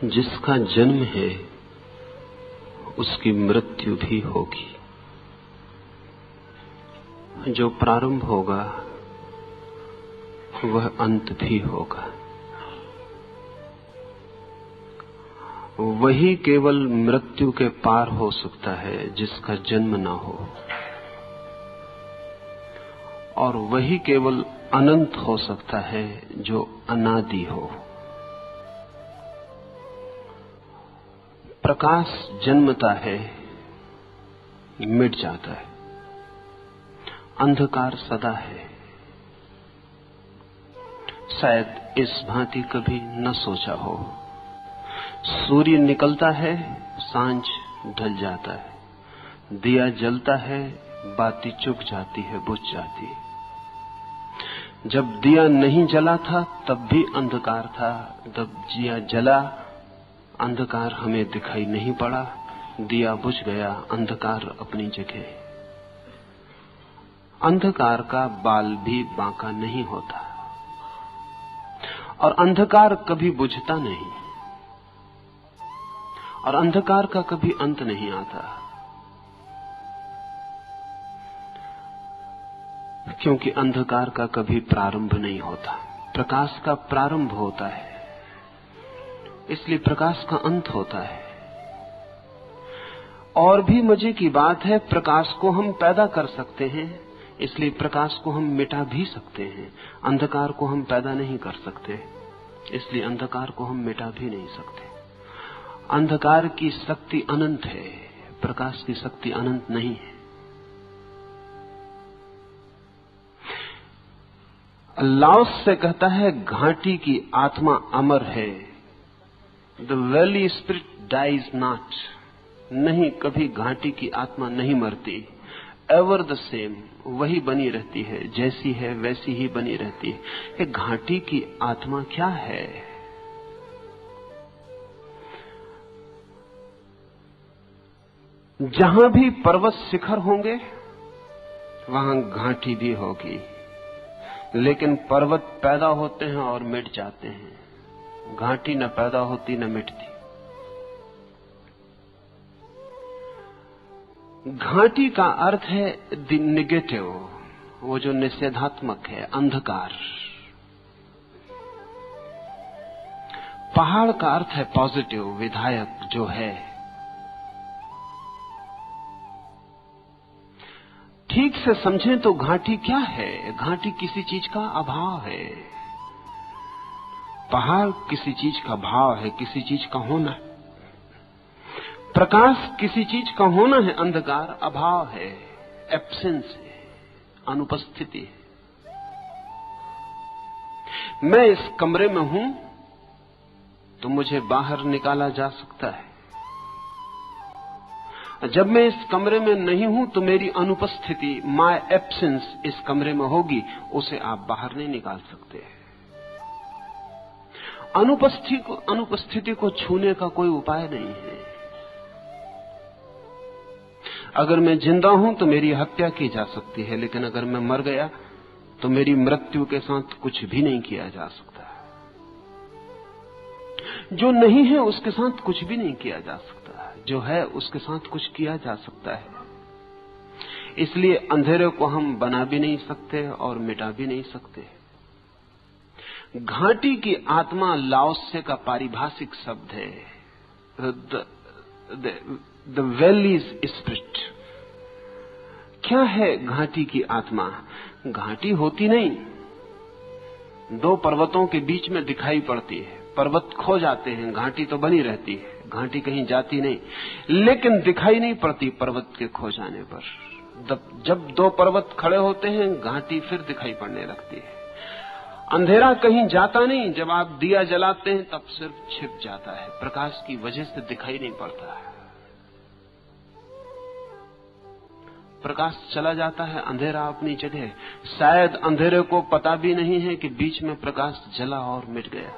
जिसका जन्म है उसकी मृत्यु भी होगी। जो प्रारंभ होगा वह अंत भी होगा। वही केवल मृत्यु के पार हो सकता है जिसका जन्म ना हो, और वही केवल अनंत हो सकता है जो अनादि हो। प्रकाश जन्मता है, मिट जाता है। अंधकार सदा है। शायद इस भांति कभी न सोचा हो। सूर्य निकलता है, सांझ ढल जाता है। दिया जलता है, बाती चुक जाती है, बुझ जाती है। जब दिया नहीं जला था तब भी अंधकार था। जब दिया जला, अंधकार हमें दिखाई नहीं पड़ा। दिया बुझ गया, अंधकार अपनी जगह। अंधकार का बाल भी बांका नहीं होता, और अंधकार कभी बुझता नहीं, और अंधकार का कभी अंत नहीं आता, क्योंकि अंधकार का कभी प्रारंभ नहीं होता। प्रकाश का प्रारंभ होता है, इसलिए प्रकाश का अंत होता है। और भी मजे की बात है, प्रकाश को हम पैदा कर सकते हैं, इसलिए प्रकाश को हम मिटा भी सकते हैं। अंधकार को हम पैदा नहीं कर सकते, इसलिए अंधकार को हम मिटा भी नहीं सकते। अंधकार की शक्ति अनंत है, प्रकाश की शक्ति अनंत नहीं है। लाओस से कहता है, घाटी की आत्मा अमर है। The valley spirit dies not. नहीं, कभी घाटी की आत्मा नहीं मरती। एवर द सेम, वही बनी रहती है, जैसी है वैसी ही बनी रहती है। ये घाटी की आत्मा क्या है? जहां भी पर्वत शिखर होंगे वहां घाटी भी होगी, लेकिन पर्वत पैदा होते हैं और मिट जाते हैं। घाटी न पैदा होती न मिटती। घाटी का अर्थ है द नेगेटिव, वो जो निषेधात्मक है, अंधकार। पहाड़ का अर्थ है पॉजिटिव, विधायक, जो है। ठीक से समझें तो घाटी क्या है? घाटी किसी चीज का अभाव है। पहाड़ किसी चीज का भाव है, किसी चीज का होना है। प्रकाश किसी चीज का होना है, अंधकार अभाव है, एब्सेंस है, अनुपस्थिति है। मैं इस कमरे में हूं तो मुझे बाहर निकाला जा सकता है। जब मैं इस कमरे में नहीं हूं तो मेरी अनुपस्थिति, माय एब्सेंस, इस कमरे में होगी, उसे आप बाहर नहीं निकाल सकते। अनुपस्थिति को छूने का कोई उपाय नहीं है। अगर मैं जिंदा हूं तो मेरी हत्या की जा सकती है, लेकिन अगर मैं मर गया तो मेरी मृत्यु के साथ कुछ भी नहीं किया जा सकता। जो नहीं है उसके साथ कुछ भी नहीं किया जा सकता, जो है उसके साथ कुछ किया जा सकता है। इसलिए अंधेरे को हम बना भी नहीं सकते और मिटा भी नहीं सकते। घाटी की आत्मा लाओसे का पारिभाषिक शब्द है, द वैलीज स्पिरिट। क्या है घाटी की आत्मा? घाटी होती नहीं, दो पर्वतों के बीच में दिखाई पड़ती है। पर्वत खो जाते हैं, घाटी तो बनी रहती है। घाटी कहीं जाती नहीं, लेकिन दिखाई नहीं पड़ती पर्वत के खो जाने पर। जब दो पर्वत खड़े होते हैं, घाटी फिर दिखाई पड़ने लगती है। अंधेरा कहीं जाता नहीं, जब आप दिया जलाते हैं तब सिर्फ छिप जाता है, प्रकाश की वजह से दिखाई नहीं पड़ता है। प्रकाश चला जाता है, अंधेरा अपनी जगह। शायद अंधेरे को पता भी नहीं है कि बीच में प्रकाश जला और मिट गया।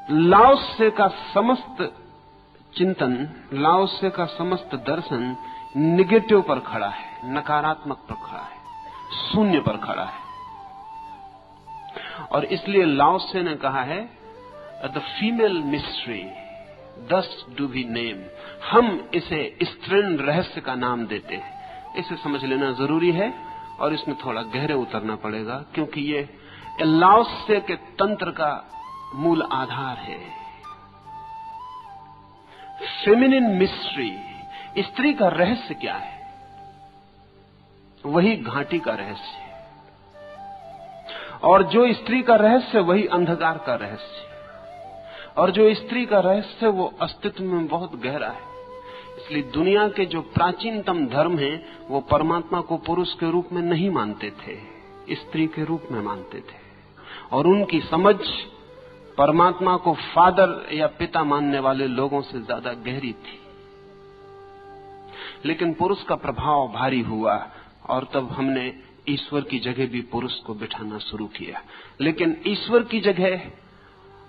लाओसे का समस्त चिंतन, लाओसे का समस्त दर्शन निगेटिव पर खड़ा है, नकारात्मक पर खड़ा है, शून्य पर खड़ा है। और इसलिए लाओ से ने कहा है द फीमेल मिस्ट्री दस डू वी नेम, हम इसे स्त्रीण रहस्य का नाम देते हैं। इसे समझ लेना जरूरी है और इसमें थोड़ा गहरे उतरना पड़ेगा, क्योंकि ये लाओ से के तंत्र का मूल आधार है। फेमिनिन मिस्ट्री, स्त्री का रहस्य क्या है? वही घाटी का रहस्य है, और जो स्त्री का रहस्य वही अंधकार का रहस्य है, और जो स्त्री का रहस्य वो अस्तित्व में बहुत गहरा है। इसलिए दुनिया के जो प्राचीनतम धर्म हैं वो परमात्मा को पुरुष के रूप में नहीं मानते थे, स्त्री के रूप में मानते थे, और उनकी समझ परमात्मा को फादर या पिता मानने वाले लोगों से ज्यादा गहरी थी। लेकिन पुरुष का प्रभाव भारी हुआ और तब हमने ईश्वर की जगह भी पुरुष को बिठाना शुरू किया। लेकिन ईश्वर की जगह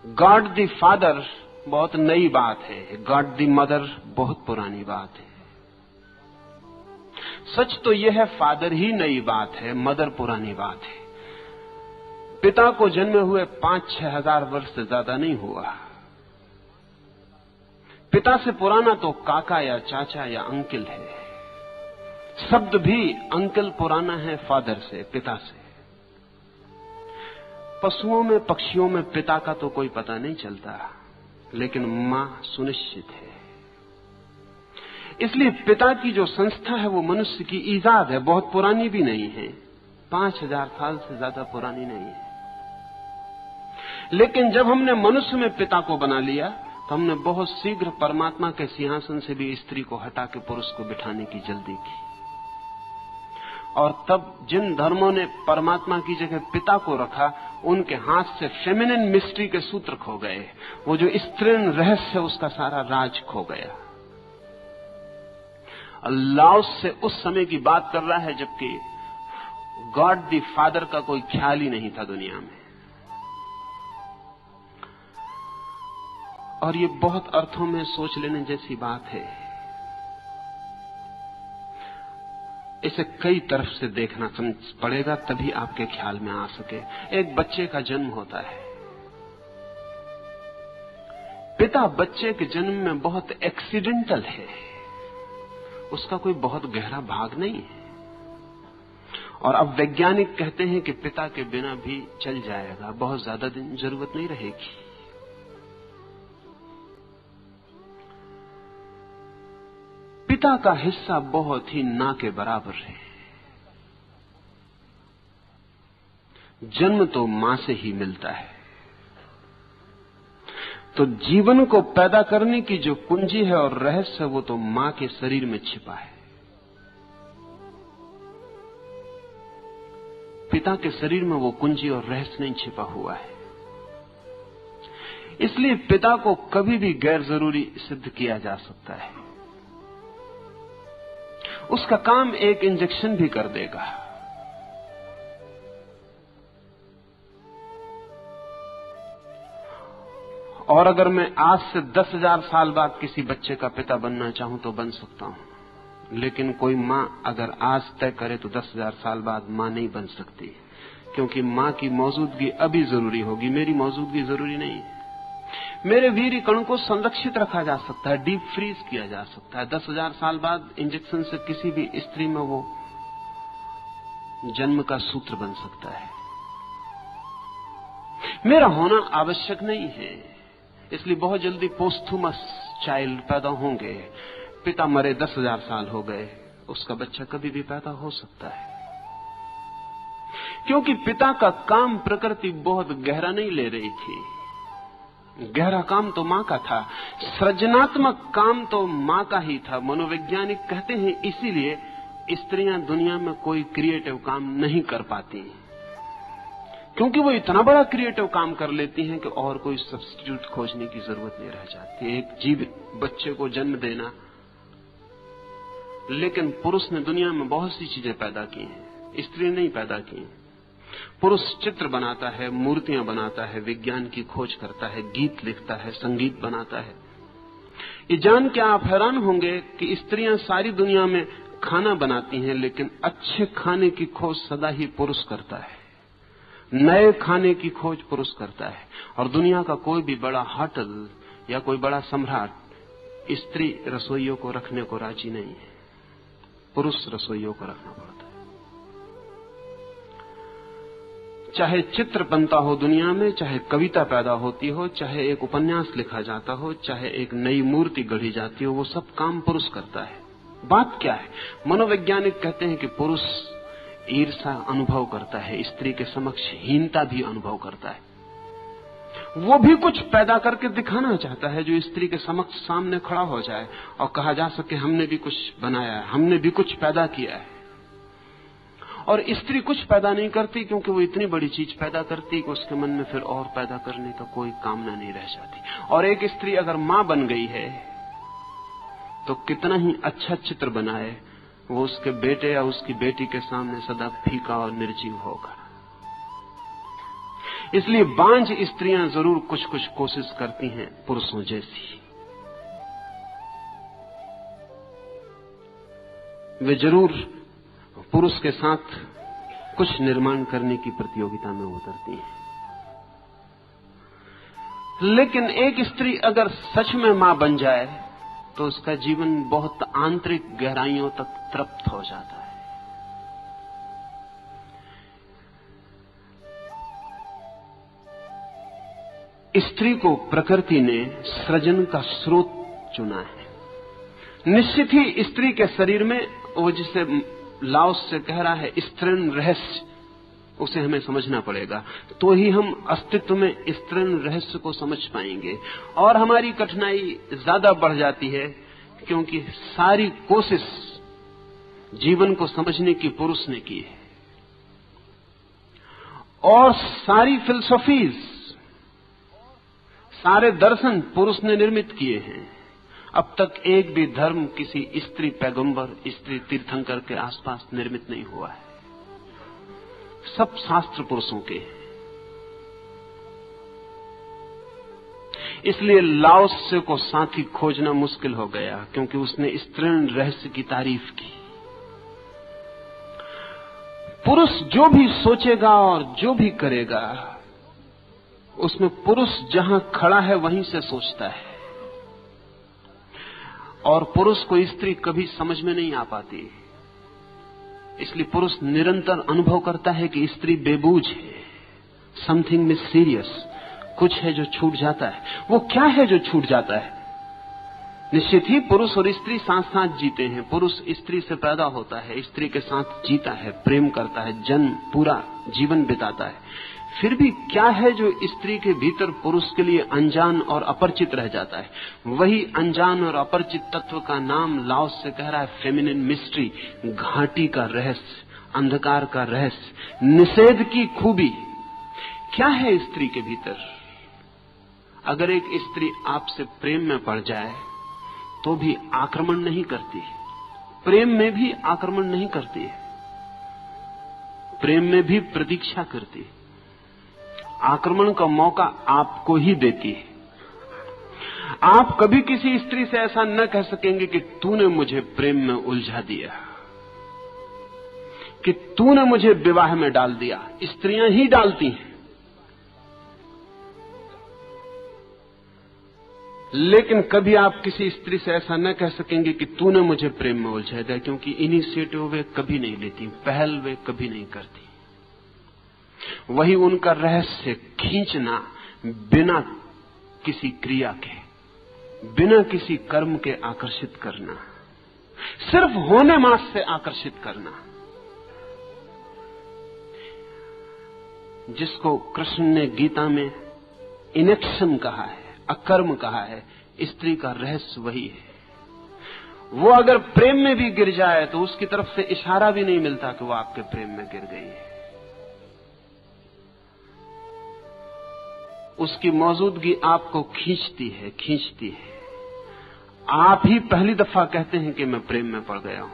गॉड द फादर बहुत नई बात है, गॉड द मदर बहुत पुरानी बात है। सच तो यह है फादर ही नई बात है, मदर पुरानी बात है। पिता को जन्मे हुए 5-6 हजार वर्ष से ज्यादा नहीं हुआ। पिता से पुराना तो काका या चाचा या अंकल है। शब्द भी अंकल पुराना है फादर से, पिता से। पशुओं में पक्षियों में पिता का तो कोई पता नहीं चलता, लेकिन मां सुनिश्चित है। इसलिए पिता की जो संस्था है वो मनुष्य की ईजाद है, बहुत पुरानी भी नहीं है, 5000 साल से ज्यादा पुरानी नहीं है। लेकिन जब हमने मनुष्य में पिता को बना लिया तो हमने बहुत शीघ्र परमात्मा के सिंहासन से भी स्त्री को हटा के पुरुष को बिठाने की जल्दी की। और तब जिन धर्मों ने परमात्मा की जगह पिता को रखा, उनके हाथ से फेमिनिन मिस्ट्री के सूत्र खो गए। वो जो स्त्रीण रहस्य उसका सारा राज खो गया। लाओस से उस समय की बात कर रहा है जबकि गॉड द फादर का कोई ख्याल ही नहीं था दुनिया में। और ये बहुत अर्थों में सोच लेने जैसी बात है। इसे कई तरफ से देखना समझ पड़ेगा, तभी आपके ख्याल में आ सके। एक बच्चे का जन्म होता है, पिता बच्चे के जन्म में बहुत एक्सीडेंटल है, उसका कोई बहुत गहरा भाग नहीं है। और अब वैज्ञानिक कहते हैं कि पिता के बिना भी चल जाएगा, बहुत ज्यादा दिन जरूरत नहीं रहेगी। पिता का हिस्सा बहुत ही ना के बराबर है। जन्म तो मां से ही मिलता है, तो जीवन को पैदा करने की जो कुंजी है और रहस्य है वो तो मां के शरीर में छिपा है। पिता के शरीर में वो कुंजी और रहस्य नहीं छिपा हुआ है। इसलिए पिता को कभी भी गैर जरूरी सिद्ध किया जा सकता है। उसका काम एक इंजेक्शन भी कर देगा। और अगर मैं आज से 10,000 साल बाद किसी बच्चे का पिता बनना चाहूं तो बन सकता हूं, लेकिन कोई मां अगर आज तय करे तो 10,000 साल बाद मां नहीं बन सकती, क्योंकि मां की मौजूदगी अभी जरूरी होगी, मेरी मौजूदगी जरूरी नहीं है। मेरे वीर्य कण को संरक्षित रखा जा सकता है, डीप फ्रीज किया जा सकता है। 10,000 साल बाद इंजेक्शन से किसी भी स्त्री में वो जन्म का सूत्र बन सकता है। मेरा होना आवश्यक नहीं है, इसलिए बहुत जल्दी पोस्थुमस चाइल्ड पैदा होंगे। पिता मरे 10,000 साल हो गए, उसका बच्चा कभी भी पैदा हो सकता है, क्योंकि पिता का काम प्रकृति बहुत गहरा नहीं ले रही थी। गहरा काम तो मां का था, सृजनात्मक काम तो मां का ही था। मनोवैज्ञानिक कहते हैं इसीलिए स्त्रियां दुनिया में कोई क्रिएटिव काम नहीं कर पाती, क्योंकि वो इतना बड़ा क्रिएटिव काम कर लेती हैं कि और कोई सब्स्टिट्यूट खोजने की जरूरत नहीं रह जाती। एक जीवित बच्चे को जन्म देना, लेकिन पुरुष ने दुनिया में बहुत सी चीजें पैदा की हैं, स्त्री नहीं पैदा की। पुरुष चित्र बनाता है, मूर्तियां बनाता है, विज्ञान की खोज करता है, गीत लिखता है, संगीत बनाता है। ये जान के आप हैरान होंगे कि स्त्रियां सारी दुनिया में खाना बनाती हैं, लेकिन अच्छे खाने की खोज सदा ही पुरुष करता है। नए खाने की खोज पुरुष करता है। और दुनिया का कोई भी बड़ा होटल या कोई बड़ा सम्राट स्त्री रसोइयों को रखने को राजी नहीं है, पुरुष रसोइयों को रखना पड़ता है। चाहे चित्र बनता हो दुनिया में, चाहे कविता पैदा होती हो, चाहे एक उपन्यास लिखा जाता हो, चाहे एक नई मूर्ति गढ़ी जाती हो, वो सब काम पुरुष करता है। बात क्या है? मनोवैज्ञानिक कहते हैं कि पुरुष ईर्ष्या अनुभव करता है, स्त्री के समक्ष हीनता भी अनुभव करता है। वो भी कुछ पैदा करके दिखाना चाहता है जो स्त्री के समक्ष सामने खड़ा हो जाए और कहा जा सके हमने भी कुछ बनाया है, हमने भी कुछ पैदा किया है। और स्त्री कुछ पैदा नहीं करती क्योंकि वो इतनी बड़ी चीज पैदा करती कि उसके मन में फिर और पैदा करने का कोई कामना नहीं रह जाती। और एक स्त्री अगर मां बन गई है तो कितना ही अच्छा चित्र बनाए, वो उसके बेटे या उसकी बेटी के सामने सदा फीका और निर्जीव होगा। इसलिए बांझ स्त्रियां जरूर कुछ कुछ कोशिश करती हैं पुरुषों जैसी। वे जरूर पुरुष के साथ कुछ निर्माण करने की प्रतियोगिता में उतरती हैं। लेकिन एक स्त्री अगर सच में मां बन जाए तो उसका जीवन बहुत आंतरिक गहराइयों तक तृप्त हो जाता है। स्त्री को प्रकृति ने सृजन का स्रोत चुना है। निश्चित ही स्त्री के शरीर में वो जिसे लाओस से कह रहा है स्त्रीण रहस्य, उसे हमें समझना पड़ेगा, तो ही हम अस्तित्व में स्त्रीण रहस्य को समझ पाएंगे। और हमारी कठिनाई ज्यादा बढ़ जाती है क्योंकि सारी कोशिश जीवन को समझने की पुरुष ने की है और सारी फिलॉसफीज, सारे दर्शन पुरुष ने निर्मित किए हैं। अब तक एक भी धर्म किसी स्त्री पैगंबर, स्त्री तीर्थंकर के आसपास निर्मित नहीं हुआ है। सब शास्त्र पुरुषों के हैं। इसलिए लाओत्से को साथी खोजना मुश्किल हो गया क्योंकि उसने स्त्रीण रहस्य की तारीफ की। पुरुष जो भी सोचेगा और जो भी करेगा उसमें पुरुष जहां खड़ा है वहीं से सोचता है। और पुरुष को स्त्री कभी समझ में नहीं आ पाती, इसलिए पुरुष निरंतर अनुभव करता है कि स्त्री बेबूझ है, समथिंग मिस्टीरियस, कुछ है जो छूट जाता है। वो क्या है जो छूट जाता है? निश्चित ही पुरुष और स्त्री साथ साथ जीते हैं। पुरुष स्त्री से पैदा होता है, स्त्री के साथ जीता है, प्रेम करता है, जन्म पूरा जीवन बिताता है। फिर भी क्या है जो स्त्री के भीतर पुरुष के लिए अनजान और अपरिचित रह जाता है? वही अनजान और अपरिचित तत्व का नाम लाओस से कह रहा है फेमिनिन मिस्ट्री, घाटी का रहस्य, अंधकार का रहस्य, निषेध की खूबी। क्या है स्त्री के भीतर? अगर एक स्त्री आपसे प्रेम में पड़ जाए तो भी आक्रमण नहीं करती, प्रेम में भी आक्रमण नहीं करती, प्रेम में भी प्रतीक्षा करती, आक्रमण का मौका आपको ही देती है। आप कभी किसी स्त्री से ऐसा न कह सकेंगे कि तूने मुझे प्रेम में उलझा दिया, कि तूने मुझे विवाह में डाल दिया। स्त्रियां ही डालती हैं। लेकिन कभी आप किसी स्त्री से ऐसा न कह सकेंगे कि तूने मुझे प्रेम में उलझा दिया, क्योंकि इनिशिएटिव वे कभी नहीं लेती, पहल वे कभी नहीं करती। वही उनका रहस्य, खींचना बिना किसी क्रिया के, बिना किसी कर्म के आकर्षित करना, सिर्फ होने मात्र से आकर्षित करना, जिसको कृष्ण ने गीता में इनेक्शन कहा है, अकर्म कहा है। स्त्री का रहस्य वही है। वो अगर प्रेम में भी गिर जाए तो उसकी तरफ से इशारा भी नहीं मिलता कि वो आपके प्रेम में गिर गई है। उसकी मौजूदगी आपको खींचती है, खींचती है। आप ही पहली दफा कहते हैं कि मैं प्रेम में पड़ गया हूं।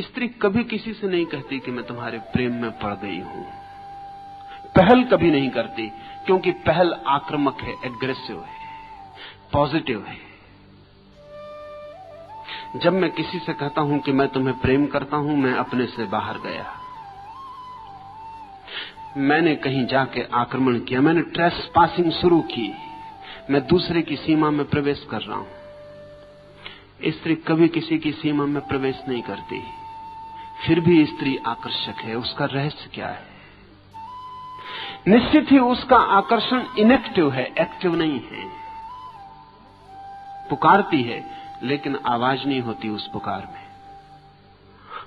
स्त्री कभी किसी से नहीं कहती कि मैं तुम्हारे प्रेम में पड़ गई हूं। पहल कभी नहीं करती, क्योंकि पहल आक्रामक है, एग्रेसिव है, पॉजिटिव है। जब मैं किसी से कहता हूं कि मैं तुम्हें प्रेम करता हूं, मैं अपने से बाहर गया, मैंने कहीं जाके आक्रमण किया, मैंने ट्रेसपासिंग शुरू की, मैं दूसरे की सीमा में प्रवेश कर रहा हूं। स्त्री कभी किसी की सीमा में प्रवेश नहीं करती, फिर भी स्त्री आकर्षक है। उसका रहस्य क्या है? निश्चित ही उसका आकर्षण इनएक्टिव है, एक्टिव नहीं है। पुकारती है लेकिन आवाज नहीं होती उस पुकार में,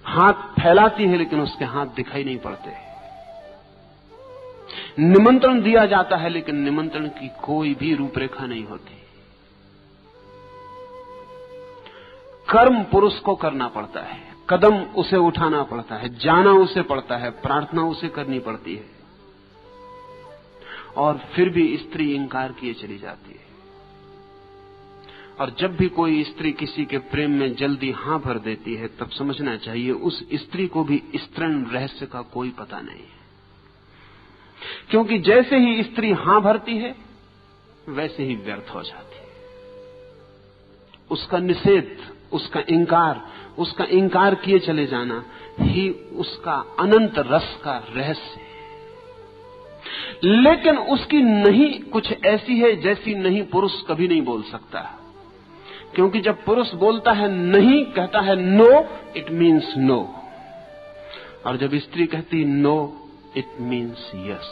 हाथ फैलाती है लेकिन उसके हाथ दिखाई नहीं पड़ते, निमंत्रण दिया जाता है लेकिन निमंत्रण की कोई भी रूपरेखा नहीं होती। कर्म पुरुष को करना पड़ता है, कदम उसे उठाना पड़ता है, जाना उसे पड़ता है, प्रार्थना उसे करनी पड़ती है, और फिर भी स्त्री इंकार किए चली जाती है। और जब भी कोई स्त्री किसी के प्रेम में जल्दी हां भर देती है, तब समझना चाहिए उस स्त्री को भी स्तरण रहस्य का कोई पता नहीं है। क्योंकि जैसे ही स्त्री हां भरती है वैसे ही व्यर्थ हो जाती है। उसका निषेध, उसका इंकार किए चले जाना ही उसका अनंत रस का रहस्य है। लेकिन उसकी नहीं कुछ ऐसी है जैसी नहीं पुरुष कभी नहीं बोल सकता। क्योंकि जब पुरुष बोलता है नहीं, कहता है नो, इट मीन्स नो, और जब स्त्री कहती नो, इट मीन्स यस।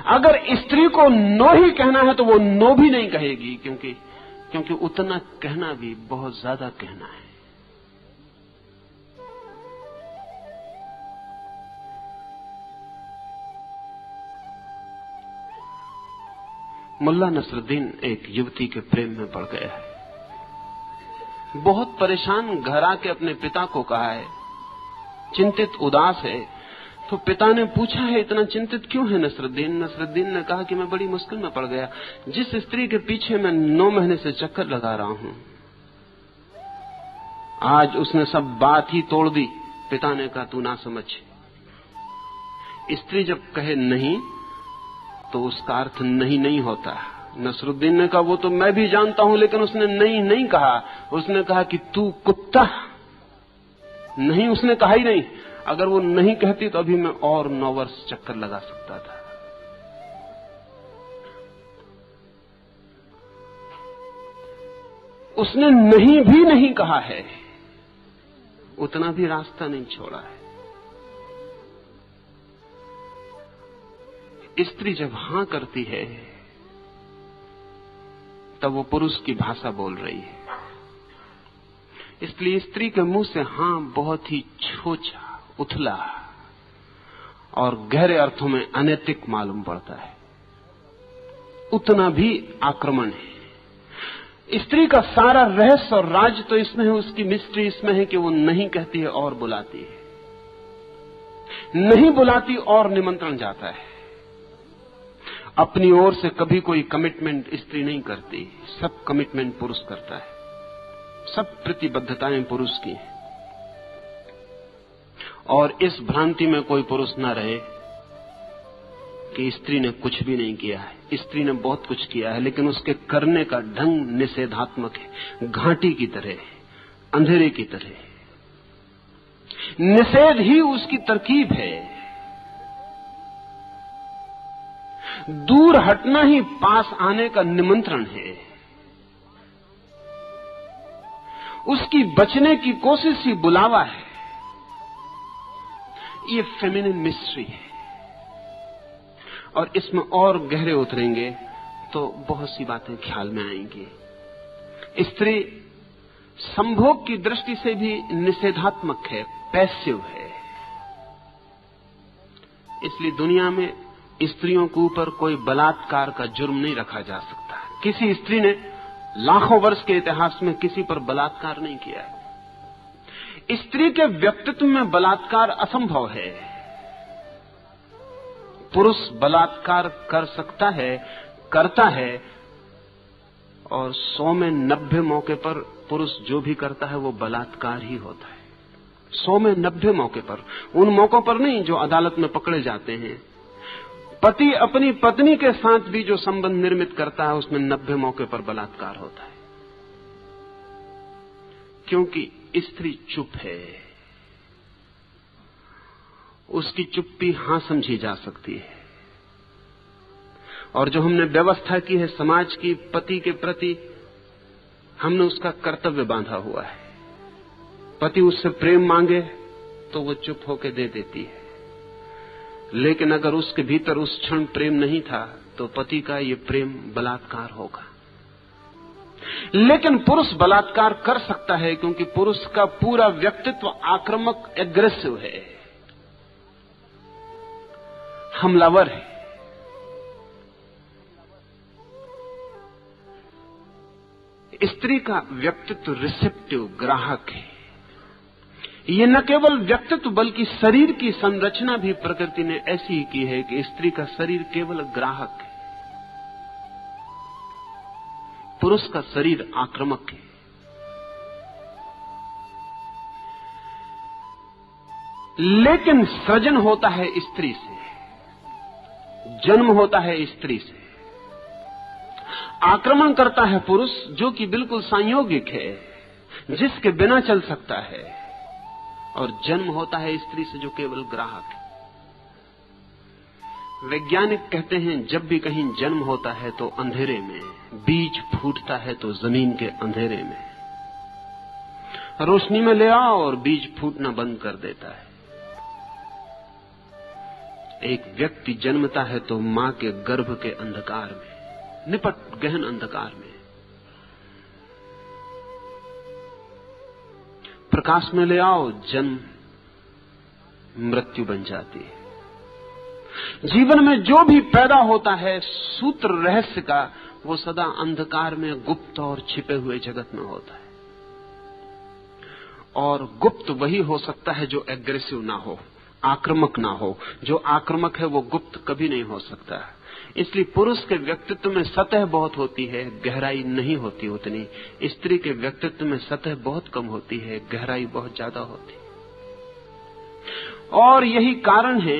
अगर स्त्री को नो ही कहना है तो वो नो भी नहीं कहेगी, क्योंकि उतना कहना भी बहुत ज्यादा कहना है। मुल्ला नसरुद्दीन एक युवती के प्रेम में पड़ गया है। बहुत परेशान घर आके अपने पिता को कहा है, चिंतित उदास है। तो पिता ने पूछा है इतना चिंतित क्यों है नसरुद्दीन? नसरुद्दीन ने कहा कि मैं बड़ी मुश्किल में पड़ गया। जिस स्त्री के पीछे मैं 9 महीने से चक्कर लगा रहा हूं, आज उसने सब बात ही तोड़ दी। पिता ने कहा तू ना समझ, स्त्री जब कहे नहीं तो उसका अर्थ नहीं नहीं होता। नसरुद्दीन ने कहा वो तो मैं भी जानता हूं, लेकिन उसने नहीं नहीं कहा। उसने कहा कि तू कुत्ता। नहीं उसने कहा ही नहीं। अगर वो नहीं कहती तो अभी मैं और 9 वर्ष चक्कर लगा सकता था। उसने नहीं भी नहीं कहा है, उतना भी रास्ता नहीं छोड़ा है। स्त्री जब हां करती है तब वो पुरुष की भाषा बोल रही है। इसलिए स्त्री के मुंह से हां बहुत ही छोटा, उथला और गहरे अर्थों में अनैतिक मालूम पड़ता है, उतना भी आक्रमण है। स्त्री का सारा रहस्य और राज तो इसमें है, उसकी मिस्ट्री इसमें है कि वो नहीं कहती है और बुलाती है, नहीं बुलाती और निमंत्रण जाता है। अपनी ओर से कभी कोई कमिटमेंट स्त्री नहीं करती, सब कमिटमेंट पुरुष करता है, सब प्रतिबद्धताएं पुरुष की हैं। और इस भ्रांति में कोई पुरुष न रहे कि स्त्री ने कुछ भी नहीं किया है। स्त्री ने बहुत कुछ किया है, लेकिन उसके करने का ढंग निषेधात्मक है, घाटी की तरह, अंधेरे की तरह। निषेध ही उसकी तरकीब है। दूर हटना ही पास आने का निमंत्रण है। उसकी बचने की कोशिश ही बुलावा है। ये फेमिनिन मिस्ट्री है, और इसमें और गहरे उतरेंगे तो बहुत सी बातें ख्याल में आएंगी। स्त्री संभोग की दृष्टि से भी निषेधात्मक है, पैसिव है। इसलिए दुनिया में स्त्रियों के ऊपर कोई बलात्कार का जुर्म नहीं रखा जा सकता। किसी स्त्री ने लाखों वर्ष के इतिहास में किसी पर बलात्कार नहीं किया है। स्त्री के व्यक्तित्व में बलात्कार असंभव है। पुरुष बलात्कार कर सकता है, करता है, और 100 में 90 मौके पर पुरुष जो भी करता है वो बलात्कार ही होता है। 100 में 90 मौके पर, उन मौकों पर नहीं जो अदालत में पकड़े जाते हैं। पति अपनी पत्नी के साथ भी जो संबंध निर्मित करता है उसमें 90 मौके पर बलात्कार होता है, क्योंकि स्त्री चुप है। उसकी चुप्पी हां समझी जा सकती है। और जो हमने व्यवस्था की है समाज की पति के प्रति, हमने उसका कर्तव्य बांधा हुआ है। पति उससे प्रेम मांगे तो वो चुप होकर दे देती है, लेकिन अगर उसके भीतर उस क्षण प्रेम नहीं था तो पति का ये प्रेम बलात्कार होगा। लेकिन पुरुष बलात्कार कर सकता है, क्योंकि पुरुष का पूरा व्यक्तित्व आक्रामक, एग्रेसिव है, हमलावर है। स्त्री का व्यक्तित्व रिसेप्टिव, ग्राहक है। ये न केवल व्यक्तित्व बल्कि शरीर की संरचना भी प्रकृति ने ऐसी ही की है कि स्त्री का शरीर केवल ग्राहक है, पुरुष का शरीर आक्रामक है। लेकिन सृजन होता है स्त्री से, जन्म होता है स्त्री से। आक्रमण करता है पुरुष, जो कि बिल्कुल संयोगिक है, जिसके बिना चल सकता है, और जन्म होता है स्त्री से जो केवल ग्राहक है। वैज्ञानिक कहते हैं जब भी कहीं जन्म होता है तो अंधेरे में, बीज फूटता है तो जमीन के अंधेरे में। रोशनी में ले आओ और बीज फूटना बंद कर देता है। एक व्यक्ति जन्मता है तो मां के गर्भ के अंधकार में, निपट गहन अंधकार में। प्रकाश में ले आओ, जन्म मृत्यु बन जाती है। जीवन में जो भी पैदा होता है सूत्र रहस्य का, वो सदा अंधकार में, गुप्त और छिपे हुए जगत में होता है। और गुप्त वही हो सकता है जो एग्रेसिव ना हो, आक्रामक ना हो। जो आक्रामक है वो गुप्त कभी नहीं हो सकता। इसलिए पुरुष के व्यक्तित्व में सतह बहुत होती है, गहराई नहीं होती उतनी। स्त्री के व्यक्तित्व में सतह बहुत कम होती है, गहराई बहुत ज्यादा होती है। और यही कारण है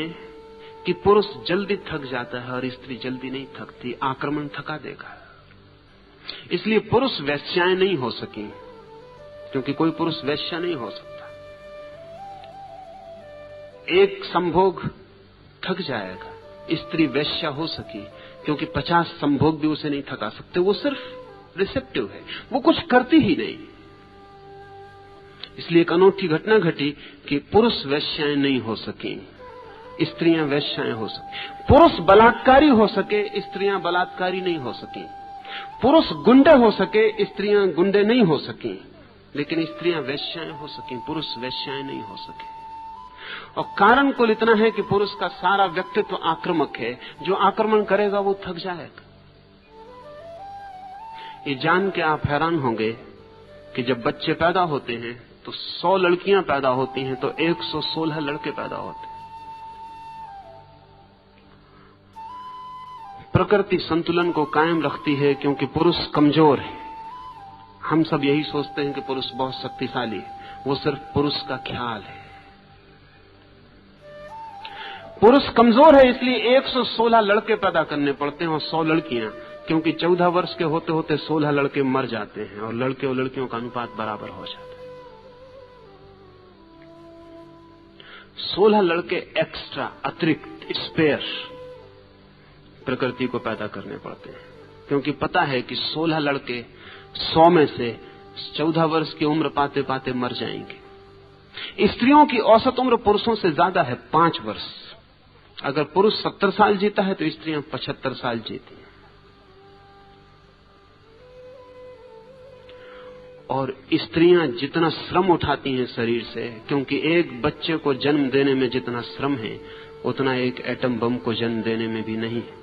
कि पुरुष जल्दी थक जाता है और स्त्री जल्दी नहीं थकती। आक्रमण थका देगा। इसलिए पुरुष वैश्याएं नहीं हो सकी, क्योंकि कोई पुरुष वैश्या नहीं हो सकता। एक संभोग थक जाएगा, स्त्री वैश्या हो सकी, क्योंकि 50 संभोग भी उसे नहीं थका सकते। वो सिर्फ रिसेप्टिव है, वो कुछ करती ही नहीं। इसलिए एक अनोखी घटना घटी कि पुरुष वैश्याएं नहीं हो सकी, स्त्रियां वैश्याएं हो सकी। पुरुष बलात्कारी हो सके, स्त्रियां बलात्कारी नहीं हो सकी। पुरुष गुंडे हो सके, स्त्रियां गुंडे नहीं हो सकी। लेकिन स्त्रियां वैश्याएं हो सकी, पुरुष वैश्याएं नहीं हो सके। और कारण कुल इतना है कि पुरुष का सारा व्यक्तित्व आक्रामक है। जो आक्रमण करेगा वो थक जाएगा। ये जान के आप हैरान होंगे कि जब बच्चे पैदा होते हैं तो 100 लड़कियां पैदा होती हैं तो 116 लड़के पैदा होते हैं। प्रकृति संतुलन को कायम रखती है, क्योंकि पुरुष कमजोर है। हम सब यही सोचते हैं कि पुरुष बहुत शक्तिशाली है, वो सिर्फ पुरुष का ख्याल है। पुरुष कमजोर है, इसलिए 116 लड़के पैदा करने पड़ते हैं और 100 लड़कियां, क्योंकि 14 वर्ष के होते होते 16 लड़के मर जाते हैं और लड़के और लड़कियों का अनुपात बराबर हो जाता है। 16 लड़के एक्स्ट्रा, अतिरिक्त, स्पेयर प्रकृति को पैदा करने पड़ते हैं, क्योंकि पता है कि 16 लड़के 100 में से 14 वर्ष की उम्र पाते पाते मर जाएंगे। स्त्रियों की औसत उम्र पुरुषों से ज्यादा है, 5 वर्ष। अगर पुरुष 70 साल जीता है तो स्त्रियां 75 साल जीती हैं। और स्त्रियां जितना श्रम उठाती हैं शरीर से, क्योंकि एक बच्चे को जन्म देने में जितना श्रम है उतना एक एटम बम को जन्म देने में भी नहीं है।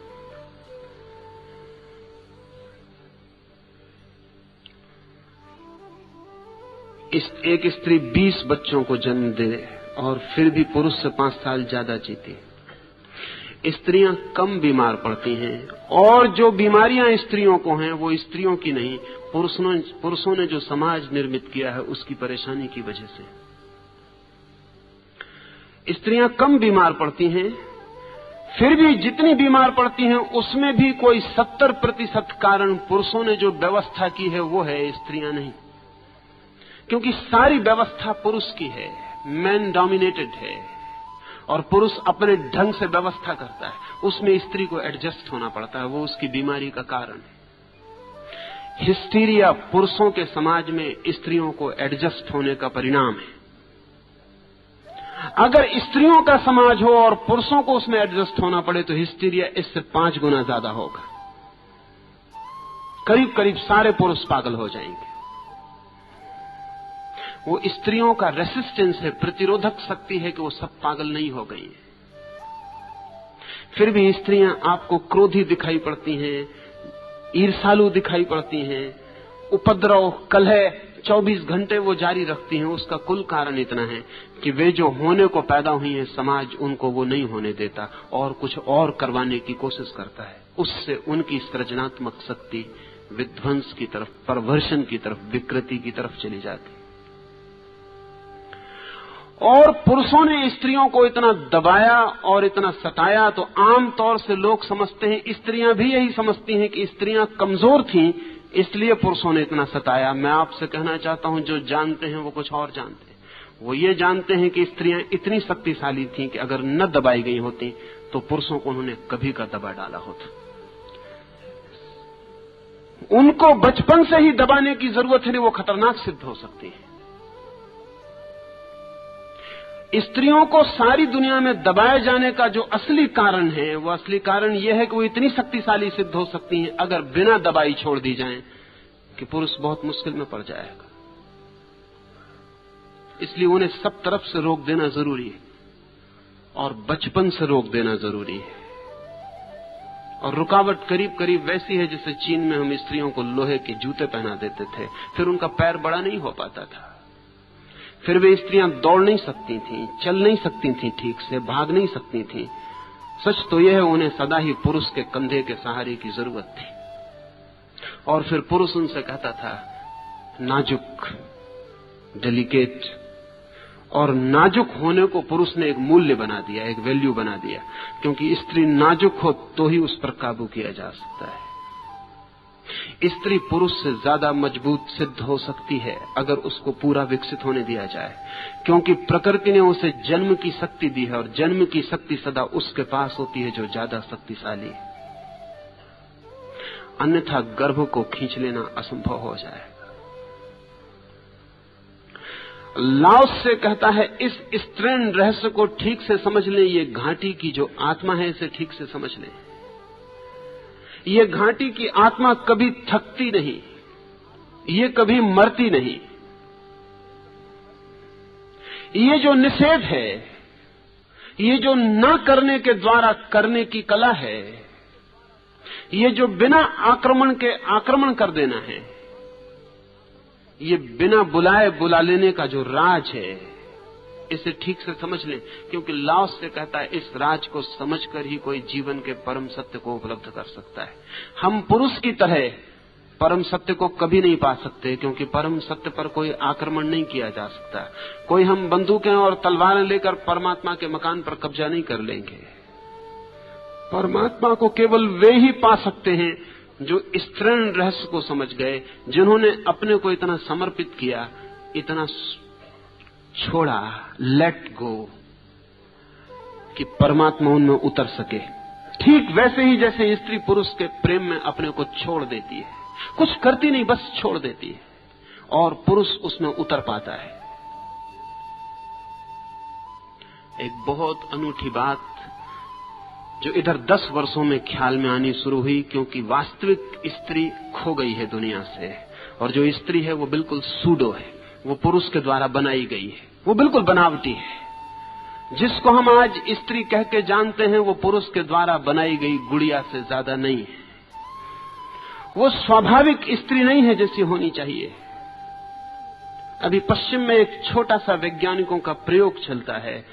एक स्त्री 20 बच्चों को जन्म दे और फिर भी पुरुष से 5 साल ज्यादा जीती। स्त्रियां कम बीमार पड़ती हैं, और जो बीमारियां स्त्रियों को हैं वो स्त्रियों की नहीं, पुरुषों ने जो समाज निर्मित किया है उसकी परेशानी की वजह से स्त्रियां कम बीमार पड़ती हैं। फिर भी जितनी बीमार पड़ती हैं उसमें भी कोई 70% कारण पुरुषों ने जो व्यवस्था की है वो है, स्त्रियां नहीं। क्योंकि सारी व्यवस्था पुरुष की है, मैन डोमिनेटेड है, और पुरुष अपने ढंग से व्यवस्था करता है, उसमें स्त्री को एडजस्ट होना पड़ता है। वो उसकी बीमारी का कारण है। हिस्टीरिया पुरुषों के समाज में स्त्रियों को एडजस्ट होने का परिणाम है। अगर स्त्रियों का समाज हो और पुरुषों को उसमें एडजस्ट होना पड़े तो हिस्टीरिया इससे 5 गुना ज्यादा होगा। करीब करीब सारे पुरुष पागल हो जाएंगे। वो स्त्रियों का रेसिस्टेंस है, प्रतिरोधक शक्ति है कि वो सब पागल नहीं हो गई हैं। फिर भी स्त्रियां आपको क्रोधी दिखाई पड़ती हैं, ईर्ष्यालु दिखाई पड़ती हैं, उपद्रव कलह 24 घंटे वो जारी रखती हैं। उसका कुल कारण इतना है कि वे जो होने को पैदा हुई हैं, समाज उनको वो नहीं होने देता और कुछ और करवाने की कोशिश करता है। उससे उनकी सृजनात्मक शक्ति विध्वंस की तरफ, परवर्षण की तरफ, विकृति की तरफ चली जाती। और पुरुषों ने स्त्रियों को इतना दबाया और इतना सताया, तो आमतौर से लोग समझते हैं, स्त्रियां भी यही समझती हैं कि स्त्रियां कमजोर थीं, इसलिए पुरुषों ने इतना सताया। मैं आपसे कहना चाहता हूं, जो जानते हैं वो कुछ और जानते हैं। वो ये जानते हैं कि स्त्रियां इतनी शक्तिशाली थीं कि अगर न दबाई गई होती तो पुरुषों को उन्होंने कभी का दबा डाला होता। उनको बचपन से ही दबाने की जरूरत है, वो खतरनाक सिद्ध हो सकती है। स्त्रियों को सारी दुनिया में दबाए जाने का जो असली कारण है, वो असली कारण यह है कि वो इतनी शक्तिशाली सिद्ध हो सकती हैं अगर बिना दबाई छोड़ दी जाएं कि पुरुष बहुत मुश्किल में पड़ जाएगा। इसलिए उन्हें सब तरफ से रोक देना जरूरी है और बचपन से रोक देना जरूरी है। और रुकावट करीब करीब वैसी है जैसे चीन में हम स्त्रियों को लोहे के जूते पहना देते थे, फिर उनका पैर बड़ा नहीं हो पाता था। फिर वे स्त्रियां दौड़ नहीं सकती थीं, चल नहीं सकती थीं, ठीक से भाग नहीं सकती थीं। सच तो यह है, उन्हें सदा ही पुरुष के कंधे के सहारे की जरूरत थी। और फिर पुरुष उनसे कहता था नाजुक, डेलिकेट। और नाजुक होने को पुरुष ने एक मूल्य बना दिया, एक वैल्यू बना दिया, क्योंकि स्त्री नाजुक हो तो ही उस पर काबू किया जा सकता है। स्त्री पुरुष से ज्यादा मजबूत सिद्ध हो सकती है अगर उसको पूरा विकसित होने दिया जाए, क्योंकि प्रकृति ने उसे जन्म की शक्ति दी है और जन्म की शक्ति सदा उसके पास होती है जो ज्यादा शक्तिशाली है। अन्यथा गर्भ को खींच लेना असंभव हो जाएगा। लाओस से कहता है, इस स्त्रीण रहस्य को ठीक से समझ लें, ये घाटी की जो आत्मा है इसे ठीक से समझ लें। ये घाटी की आत्मा कभी थकती नहीं, ये कभी मरती नहीं। ये जो निषेध है, ये जो न करने के द्वारा करने की कला है, ये जो बिना आक्रमण के आक्रमण कर देना है, ये बिना बुलाए बुला लेने का जो राज है, इसे ठीक से समझ लें। क्योंकि लाओस से कहता है, इस राज को समझकर ही कोई जीवन के परम सत्य को उपलब्ध कर सकता है। हम पुरुष की तरह परम सत्य को कभी नहीं पा सकते, क्योंकि परम सत्य पर कोई आक्रमण नहीं किया जा सकता। कोई हम बंदूकें और तलवारें लेकर परमात्मा के मकान पर कब्जा नहीं कर लेंगे। परमात्मा को केवल वे ही पा सकते हैं जो स्त्रीण रहस्य को समझ गए, जिन्होंने अपने को इतना समर्पित किया, इतना छोड़ा, लेट गो, कि परमात्मा उनमें उतर सके। ठीक वैसे ही जैसे स्त्री पुरुष के प्रेम में अपने को छोड़ देती है, कुछ करती नहीं, बस छोड़ देती है, और पुरुष उसमें उतर पाता है। एक बहुत अनूठी बात जो इधर 10 वर्षों में ख्याल में आनी शुरू हुई, क्योंकि वास्तविक स्त्री खो गई है दुनिया से, और जो स्त्री है वो बिल्कुल सूडो है, वो पुरुष के द्वारा बनाई गई है, वो बिल्कुल बनावटी है। जिसको हम आज स्त्री कह के जानते हैं वो पुरुष के द्वारा बनाई गई गुड़िया से ज्यादा नहीं है। वो स्वाभाविक स्त्री नहीं है जैसी होनी चाहिए। अभी पश्चिम में एक छोटा सा वैज्ञानिकों का प्रयोग चलता है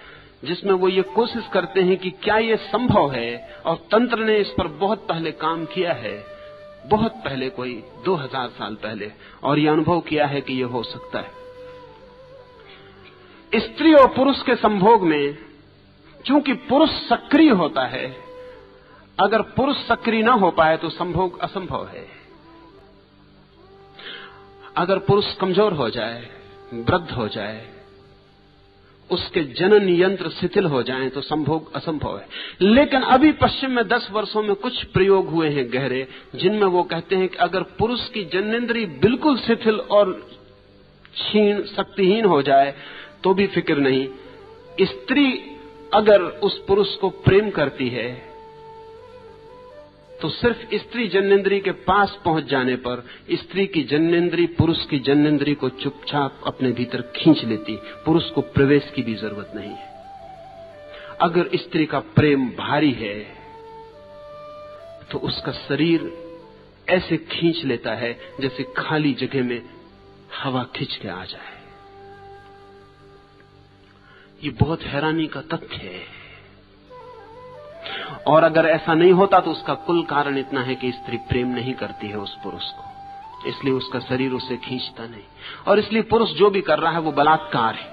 जिसमें वो ये कोशिश करते हैं कि क्या ये संभव है, और तंत्र ने इस पर बहुत पहले काम किया है, बहुत पहले, कोई 2000 साल पहले, और ये अनुभव किया है कि ये हो सकता है। स्त्री और पुरुष के संभोग में चूंकि पुरुष सक्रिय होता है, अगर पुरुष सक्रिय ना हो पाए तो संभोग असंभव है। अगर पुरुष कमजोर हो जाए, वृद्ध हो जाए, उसके जनन यंत्र शिथिल हो जाएं तो संभोग असंभव है। लेकिन अभी पश्चिम में 10 वर्षों में कुछ प्रयोग हुए हैं गहरे, जिनमें वो कहते हैं कि अगर पुरुष की जननेंद्रिय बिल्कुल शिथिल और क्षीण शक्तिहीन हो जाए तो भी फिक्र नहीं। स्त्री अगर उस पुरुष को प्रेम करती है तो सिर्फ स्त्री जननेंद्रिय के पास पहुंच जाने पर स्त्री की जननेंद्रिय पुरुष की जननेंद्रिय को चुपचाप अपने भीतर खींच लेती, पुरुष को प्रवेश की भी जरूरत नहीं है। अगर स्त्री का प्रेम भारी है तो उसका शरीर ऐसे खींच लेता है जैसे खाली जगह में हवा खींच के आ जाए। ये बहुत हैरानी का तथ्य है। और अगर ऐसा नहीं होता तो उसका कुल कारण इतना है कि स्त्री प्रेम नहीं करती है उस पुरुष को, इसलिए उसका शरीर उसे खींचता नहीं, और इसलिए पुरुष जो भी कर रहा है वो बलात्कार है।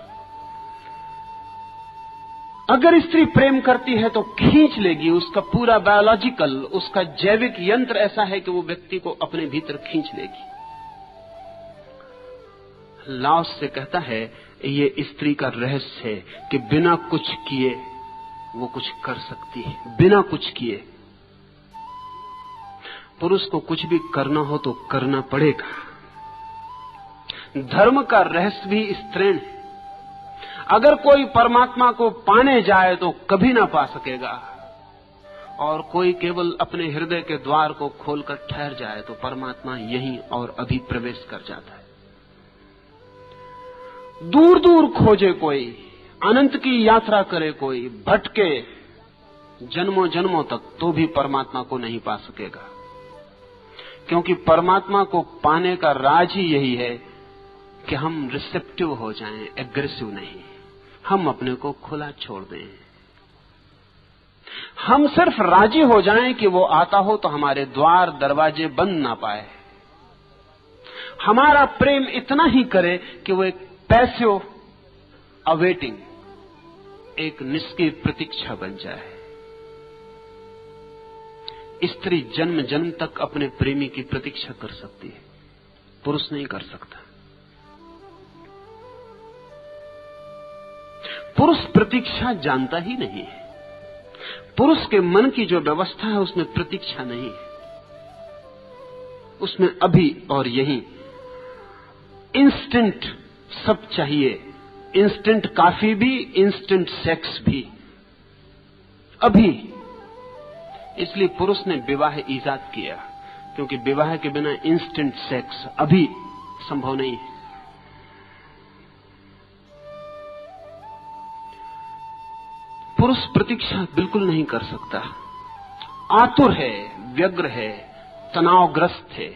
अगर स्त्री प्रेम करती है तो खींच लेगी, उसका पूरा बायोलॉजिकल, उसका जैविक यंत्र ऐसा है कि वो व्यक्ति को अपने भीतर खींच लेगी। लाओस से कहता है ये स्त्री का रहस्य है कि बिना कुछ किए वो कुछ कर सकती है, बिना कुछ किए। पुरुष को कुछ भी करना हो तो करना पड़ेगा। धर्म का रहस्य भी स्त्रीण है। अगर कोई परमात्मा को पाने जाए तो कभी ना पा सकेगा, और कोई केवल अपने हृदय के द्वार को खोलकर ठहर जाए तो परमात्मा यहीं और अभी प्रवेश कर जाता है। दूर दूर खोजे कोई, अनंत की यात्रा करे कोई, भटके जन्मों जन्मों तक, तो भी परमात्मा को नहीं पा सकेगा। क्योंकि परमात्मा को पाने का राज ही यही है कि हम रिसेप्टिव हो जाएं, एग्रेसिव नहीं। हम अपने को खुला छोड़ दें। हम सिर्फ राजी हो जाएं कि वो आता हो तो हमारे द्वार दरवाजे बंद ना पाए। हमारा प्रेम इतना ही करे कि वो एक पैसिव अवेटिंग, एक निष्क्रिय प्रतीक्षा बन जाए। स्त्री जन्म जन्म तक अपने प्रेमी की प्रतीक्षा कर सकती है, पुरुष नहीं कर सकता। पुरुष प्रतीक्षा जानता ही नहीं है। पुरुष के मन की जो व्यवस्था है उसमें प्रतीक्षा नहीं है, उसमें अभी और यहीं इंस्टेंट सब चाहिए। इंस्टेंट काफी भी, इंस्टेंट सेक्स भी, अभी। इसलिए पुरुष ने विवाह ईजाद किया, क्योंकि विवाह के बिना इंस्टेंट सेक्स अभी संभव नहीं है। पुरुष प्रतीक्षा बिल्कुल नहीं कर सकता, आतुर है, व्यग्र है, तनावग्रस्त है।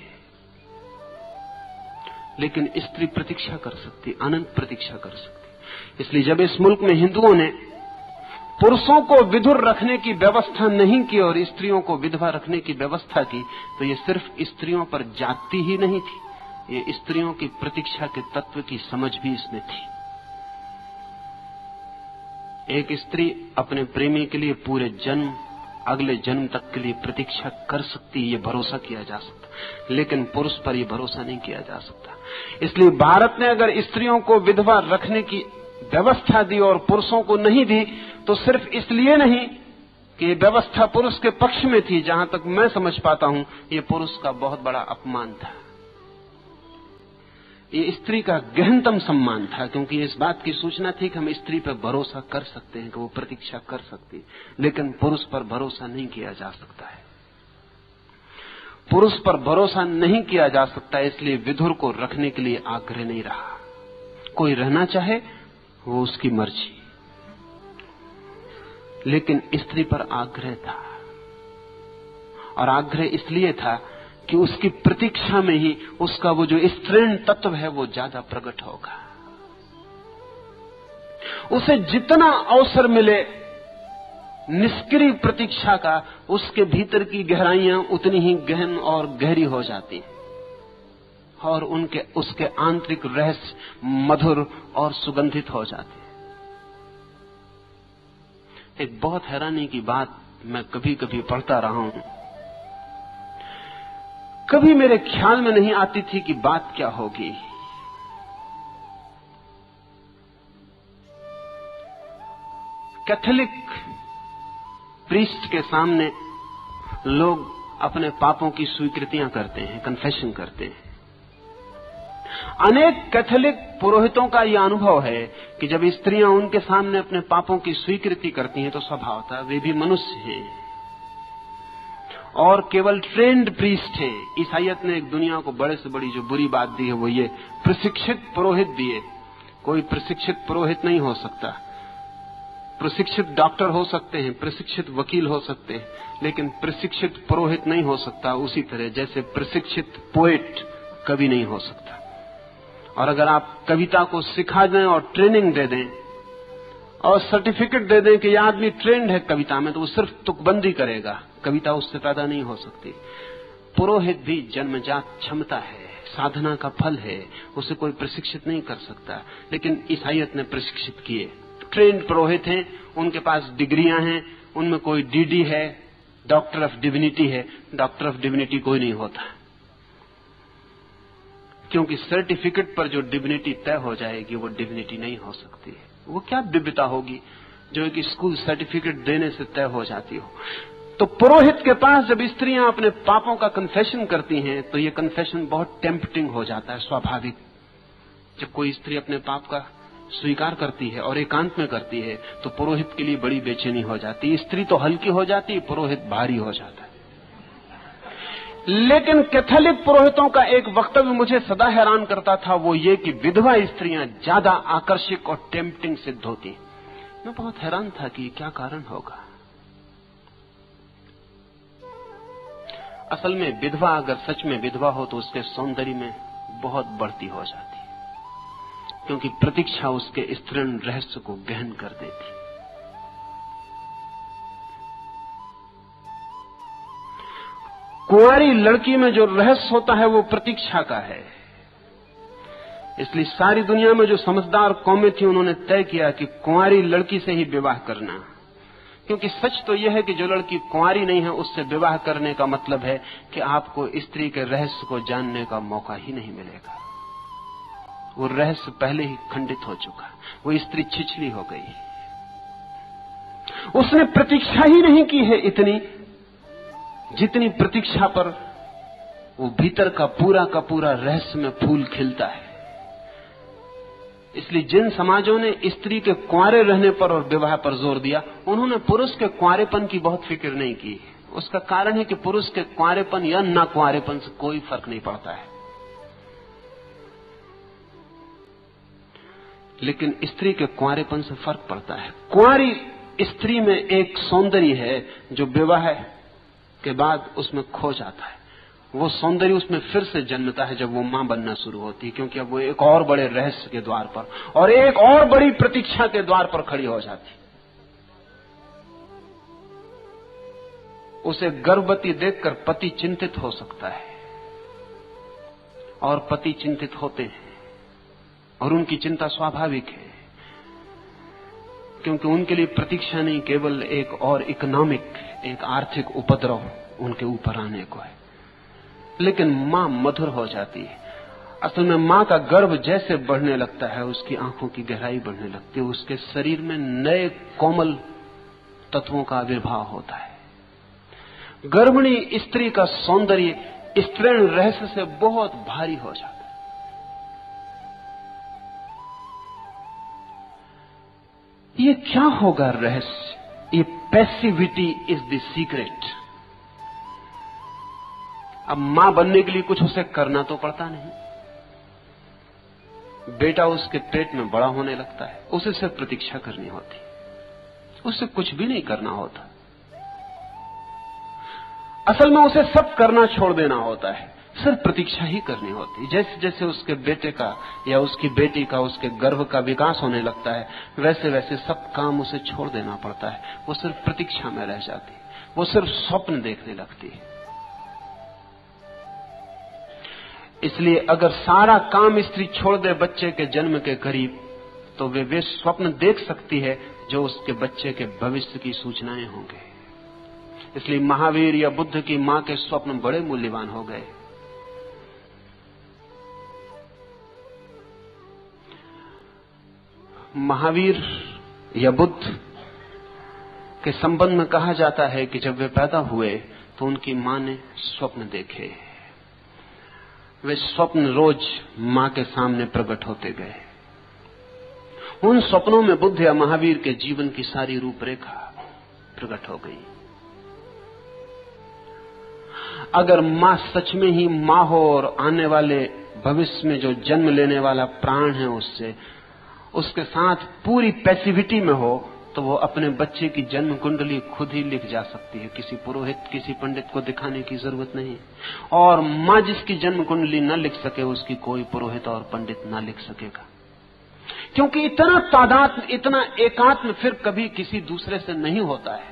लेकिन स्त्री प्रतीक्षा कर सकती, अनंत प्रतीक्षा कर सकती। इसलिए जब इस मुल्क में हिंदुओं ने पुरुषों को विधुर रखने की व्यवस्था नहीं की और स्त्रियों को विधवा रखने की व्यवस्था की, तो ये सिर्फ स्त्रियों पर जाति ही नहीं थी, ये स्त्रियों की प्रतीक्षा के तत्व की समझ भी इसमें थी। एक स्त्री अपने प्रेमी के लिए पूरे जन्म, अगले जन्म तक के लिए प्रतीक्षा कर सकती, ये भरोसा किया जा सकता, लेकिन पुरुष पर यह भरोसा नहीं किया जा सकता। इसलिए भारत ने अगर स्त्रियों को विधवा रखने की व्यवस्था दी और पुरुषों को नहीं दी, तो सिर्फ इसलिए नहीं कि ये व्यवस्था पुरुष के पक्ष में थी, जहां तक मैं समझ पाता हूं ये पुरुष का बहुत बड़ा अपमान था, ये स्त्री का गहनतम सम्मान था। क्योंकि इस बात की सूचना थी कि हम स्त्री पर भरोसा कर सकते हैं कि वो प्रतीक्षा कर सकती, लेकिन पुरुष पर भरोसा नहीं किया जा सकता है। पुरुष पर भरोसा नहीं किया जा सकता, इसलिए विधुर को रखने के लिए आग्रह नहीं रहा। कोई रहना चाहे वो उसकी मर्जी, लेकिन स्त्री पर आग्रह था, और आग्रह इसलिए था कि उसकी प्रतीक्षा में ही उसका वो जो स्त्रीण तत्व है वो ज्यादा प्रकट होगा। उसे जितना अवसर मिले निष्क्रिय प्रतीक्षा का, उसके भीतर की गहराइयां उतनी ही गहन और गहरी हो जाती हैं, और उसके आंतरिक रहस्य मधुर और सुगंधित हो जाते हैं। एक बहुत हैरानी की बात मैं कभी कभी पढ़ता रहा हूं, कभी मेरे ख्याल में नहीं आती थी कि बात क्या होगी। कैथोलिक प्रीस्ट के सामने लोग अपने पापों की स्वीकृतियां करते हैं, कन्फेशन करते हैं। अनेक कैथोलिक पुरोहितों का यह अनुभव है कि जब स्त्रियां उनके सामने अपने पापों की स्वीकृति करती हैं तो स्वभावतः वे भी मनुष्य हैं और केवल ट्रेंड प्रीस्ट हैं। ईसाइयत ने एक दुनिया को बड़े से बड़ी जो बुरी बात दी है वो ये प्रशिक्षित पुरोहित दिए। कोई प्रशिक्षित पुरोहित नहीं हो सकता। प्रशिक्षित डॉक्टर हो सकते हैं, प्रशिक्षित वकील हो सकते हैं, लेकिन प्रशिक्षित पुरोहित नहीं हो सकता। उसी तरह जैसे प्रशिक्षित पोएट कभी नहीं हो सकता। और अगर आप कविता को सिखा दें और ट्रेनिंग दे दें और सर्टिफिकेट दे दें कि यह आदमी ट्रेंड है कविता में, तो वो सिर्फ तुकबंदी करेगा, कविता उससे पैदा नहीं हो सकती। पुरोहित भी जन्मजात क्षमता है, साधना का फल है, उसे कोई प्रशिक्षित नहीं कर सकता। लेकिन ईसाइयत ने प्रशिक्षित किए। ट्रेंड पुरोहित हैं, उनके पास डिग्रियां हैं, उनमें कोई डीडी है, डॉक्टर ऑफ डिविनिटी है। डॉक्टर ऑफ डिविनिटी कोई नहीं होता, क्योंकि सर्टिफिकेट पर जो डिविनिटी तय हो जाएगी वो डिविनिटी नहीं हो सकती। वो क्या दिव्यता होगी जो एक स्कूल सर्टिफिकेट देने से तय हो जाती हो। तो पुरोहित के पास जब स्त्रियां अपने पापों का कन्फेशन करती हैं तो ये कन्फेशन बहुत टेम्पटिंग हो जाता है, स्वाभाविक। जब कोई स्त्री अपने पाप का स्वीकार करती है और एकांत में करती है तो पुरोहित के लिए बड़ी बेचैनी हो जाती। स्त्री तो हल्की हो जाती, पुरोहित भारी हो जाता है। लेकिन कैथोलिक पुरोहितों का एक वक्तव्य मुझे सदा हैरान करता था, वो ये कि विधवा स्त्रियां ज्यादा आकर्षक और टेम्पटिंग सिद्ध होती। मैं बहुत हैरान था कि क्या कारण होगा। असल में विधवा अगर सच में विधवा हो तो उसके सौंदर्य में बहुत बढ़ती हो जाती, क्योंकि प्रतीक्षा उसके स्तृण रहस्य को गहन कर देती। कुंवारी लड़की में जो रहस्य होता है वो प्रतीक्षा का है। इसलिए सारी दुनिया में जो समझदार कौमें थी उन्होंने तय किया कि कुंवारी लड़की से ही विवाह करना, क्योंकि सच तो यह है कि जो लड़की कुंवारी नहीं है उससे विवाह करने का मतलब है कि आपको स्त्री के रहस्य को जानने का मौका ही नहीं मिलेगा। वो रहस्य पहले ही खंडित हो चुका, वो स्त्री छिछली हो गई, उसने प्रतीक्षा ही नहीं की है इतनी जितनी प्रतीक्षा पर वो भीतर का पूरा रहस्य में फूल खिलता है। इसलिए जिन समाजों ने स्त्री के कुंवारे रहने पर और विवाह पर जोर दिया, उन्होंने पुरुष के कुंवारेपन की बहुत फिक्र नहीं की। उसका कारण है कि पुरुष के कुंवारेपन या ना कुंवारेपन से कोई फर्क नहीं पड़ता है, लेकिन स्त्री के कुंवारेपन से फर्क पड़ता है। कुंवारी स्त्री में एक सौंदर्य है जो विवाह के बाद उसमें खो जाता है। वो सौंदर्य उसमें फिर से जन्मता है जब वो मां बनना शुरू होती है, क्योंकि अब वो एक और बड़े रहस्य के द्वार पर और एक और बड़ी प्रतीक्षा के द्वार पर खड़ी हो जाती। उसे गर्भवती देखकर पति चिंतित हो सकता है और पति चिंतित होते हैं, और उनकी चिंता स्वाभाविक है, क्योंकि उनके लिए प्रतीक्षा नहीं केवल एक और इकोनॉमिक, एक आर्थिक उपद्रव उनके ऊपर आने को है। लेकिन मां मधुर हो जाती है। असल में मां का गर्भ जैसे बढ़ने लगता है उसकी आंखों की गहराई बढ़ने लगती है, उसके शरीर में नए कोमल तत्वों का आविर्भाव होता है। गर्भिणी स्त्री का सौंदर्य स्त्रीण रहस्य से बहुत भारी हो जाता है। ये क्या होगा रहस्य? ये पैसिविटी इज द सीक्रेट। अब मां बनने के लिए कुछ उसे करना तो पड़ता नहीं। बेटा उसके पेट में बड़ा होने लगता है, उसे सिर्फ प्रतीक्षा करनी होती, उसे कुछ भी नहीं करना होता। असल में उसे सब करना छोड़ देना होता है, सिर्फ प्रतीक्षा ही करनी होती। जैसे जैसे उसके बेटे का या उसकी बेटी का, उसके गर्भ का विकास होने लगता है, वैसे वैसे सब काम उसे छोड़ देना पड़ता है। वो सिर्फ प्रतीक्षा में रह जाती, वो सिर्फ स्वप्न देखने लगती है। इसलिए अगर सारा काम स्त्री छोड़ दे बच्चे के जन्म के करीब, तो वे स्वप्न देख सकती है जो उसके बच्चे के भविष्य की सूचनाएं होंगे। इसलिए महावीर या बुद्ध की मां के स्वप्न बड़े मूल्यवान हो गए। महावीर या बुद्ध के संबंध में कहा जाता है कि जब वे पैदा हुए तो उनकी मां ने स्वप्न देखे। वे स्वप्न रोज मां के सामने प्रकट होते गए। उन स्वप्नों में बुद्ध या महावीर के जीवन की सारी रूपरेखा प्रकट हो गई। अगर मां सच में ही मां हो और आने वाले भविष्य में जो जन्म लेने वाला प्राण है उसके साथ पूरी पैसिविटी में हो, तो वो अपने बच्चे की जन्म कुंडली खुद ही लिख जा सकती है। किसी पुरोहित, किसी पंडित को दिखाने की जरूरत नहीं। और मां जिसकी जन्म कुंडली न लिख सके, उसकी कोई पुरोहित और पंडित न लिख सकेगा, क्योंकि इतना तादात्म्य, इतना एकात्म फिर कभी किसी दूसरे से नहीं होता है।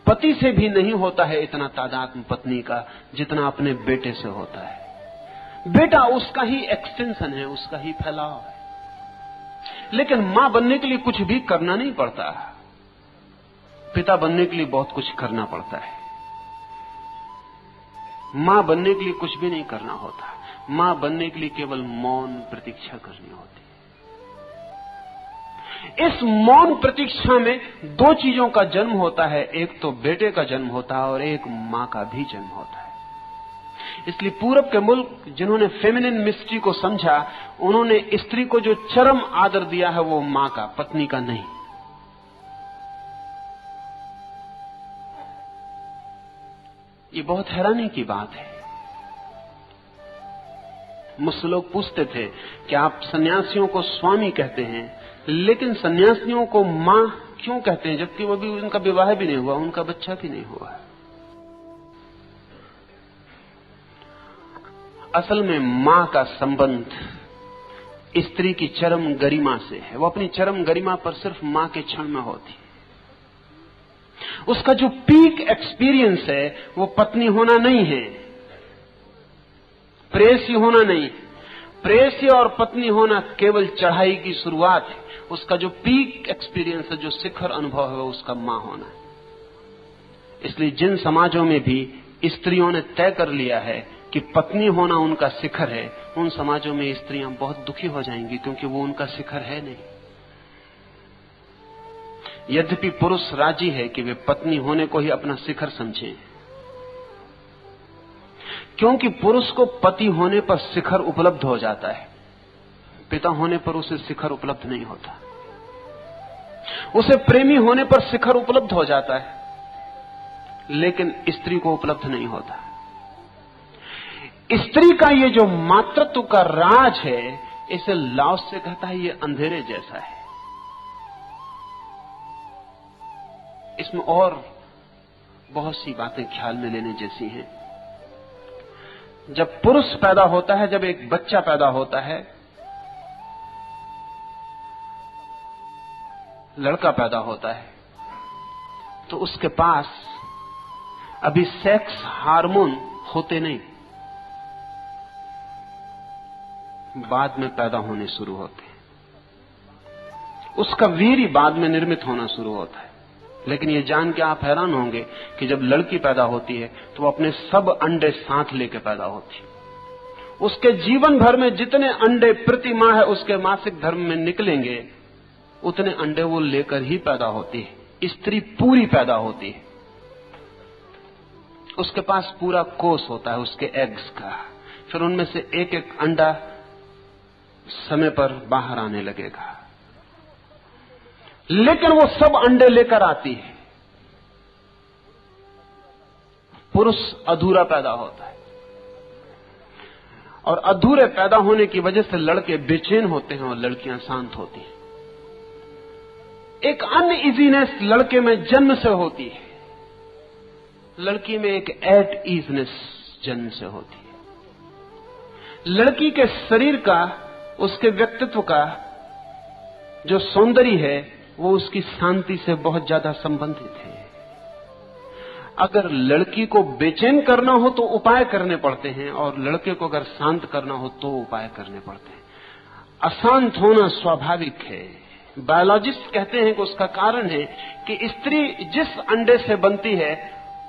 पति से भी नहीं होता है इतना तादात्म्य पत्नी का, जितना अपने बेटे से होता है। बेटा उसका ही एक्सटेंशन है, उसका ही फैलाव है। लेकिन मां बनने के लिए कुछ भी करना नहीं पड़ता। पिता बनने के लिए बहुत कुछ करना पड़ता है। मां बनने के लिए कुछ भी नहीं करना होता। मां बनने के लिए केवल मौन प्रतीक्षा करनी होती है। इस मौन प्रतीक्षा में दो चीजों का जन्म होता है, एक तो बेटे का जन्म होता है और एक मां का भी जन्म होता है। इसलिए पूरब के मुल्क जिन्होंने फेमिनिन मिस्ट्री को समझा, उन्होंने स्त्री को जो चरम आदर दिया है वो मां का, पत्नी का नहीं। ये बहुत हैरानी की बात है। मुझसे लोग पूछते थे कि आप सन्यासियों को स्वामी कहते हैं, लेकिन सन्यासियों को मां क्यों कहते हैं, जबकि वो भी उनका विवाह भी नहीं हुआ, उनका बच्चा भी नहीं हुआ। असल में मां का संबंध स्त्री की चरम गरिमा से है। वो अपनी चरम गरिमा पर सिर्फ मां के क्षण में होती है। उसका जो पीक एक्सपीरियंस है वो पत्नी होना नहीं है, प्रेयसी होना नहीं। प्रेयसी और पत्नी होना केवल चढ़ाई की शुरुआत है। उसका जो पीक एक्सपीरियंस है, जो शिखर अनुभव है, उसका मां होना है। इसलिए जिन समाजों में भी स्त्रियों ने तय कर लिया है कि पत्नी होना उनका शिखर है, उन समाजों में स्त्रियां बहुत दुखी हो जाएंगी, क्योंकि वो उनका शिखर है नहीं। यद्यपि पुरुष राजी है कि वे पत्नी होने को ही अपना शिखर समझें, क्योंकि पुरुष को पति होने पर शिखर उपलब्ध हो जाता है, पिता होने पर उसे शिखर उपलब्ध नहीं होता। उसे प्रेमी होने पर शिखर उपलब्ध हो जाता है, लेकिन स्त्री को उपलब्ध नहीं होता। स्त्री का ये जो मातृत्व का राज है, इसे लाओस से कहता है ये अंधेरे जैसा है। इसमें और बहुत सी बातें ख्याल में लेने जैसी हैं। जब पुरुष पैदा होता है, जब एक बच्चा पैदा होता है, लड़का पैदा होता है, तो उसके पास अभी सेक्स हार्मोन होते नहीं, बाद में पैदा होने शुरू होते हैं। उसका वीर्य बाद में निर्मित होना शुरू होता है। लेकिन ये जान के आप हैरान होंगे कि जब लड़की पैदा होती है तो वो अपने सब अंडे साथ लेके पैदा होती है। उसके जीवन भर में जितने अंडे प्रति माह है उसके मासिक धर्म में निकलेंगे, उतने अंडे वो लेकर ही पैदा होती है। स्त्री पूरी पैदा होती है, उसके पास पूरा कोष होता है उसके एग्स का। फिर उनमें से एक एक अंडा समय पर बाहर आने लगेगा, लेकिन वो सब अंडे लेकर आती है। पुरुष अधूरा पैदा होता है, और अधूरे पैदा होने की वजह से लड़के बेचैन होते हैं और लड़कियां शांत होती हैं। एक अनइजीनेस लड़के में जन्म से होती है, लड़की में एक एट ईजनेस जन्म से होती है। लड़की के शरीर का, उसके व्यक्तित्व का जो सौंदर्य है, वो उसकी शांति से बहुत ज्यादा संबंधित है। अगर लड़की को बेचैन करना हो तो उपाय करने पड़ते हैं, और लड़के को अगर शांत करना हो तो उपाय करने पड़ते हैं। अशांत होना स्वाभाविक है। बायोलॉजिस्ट कहते हैं कि उसका कारण है कि स्त्री जिस अंडे से बनती है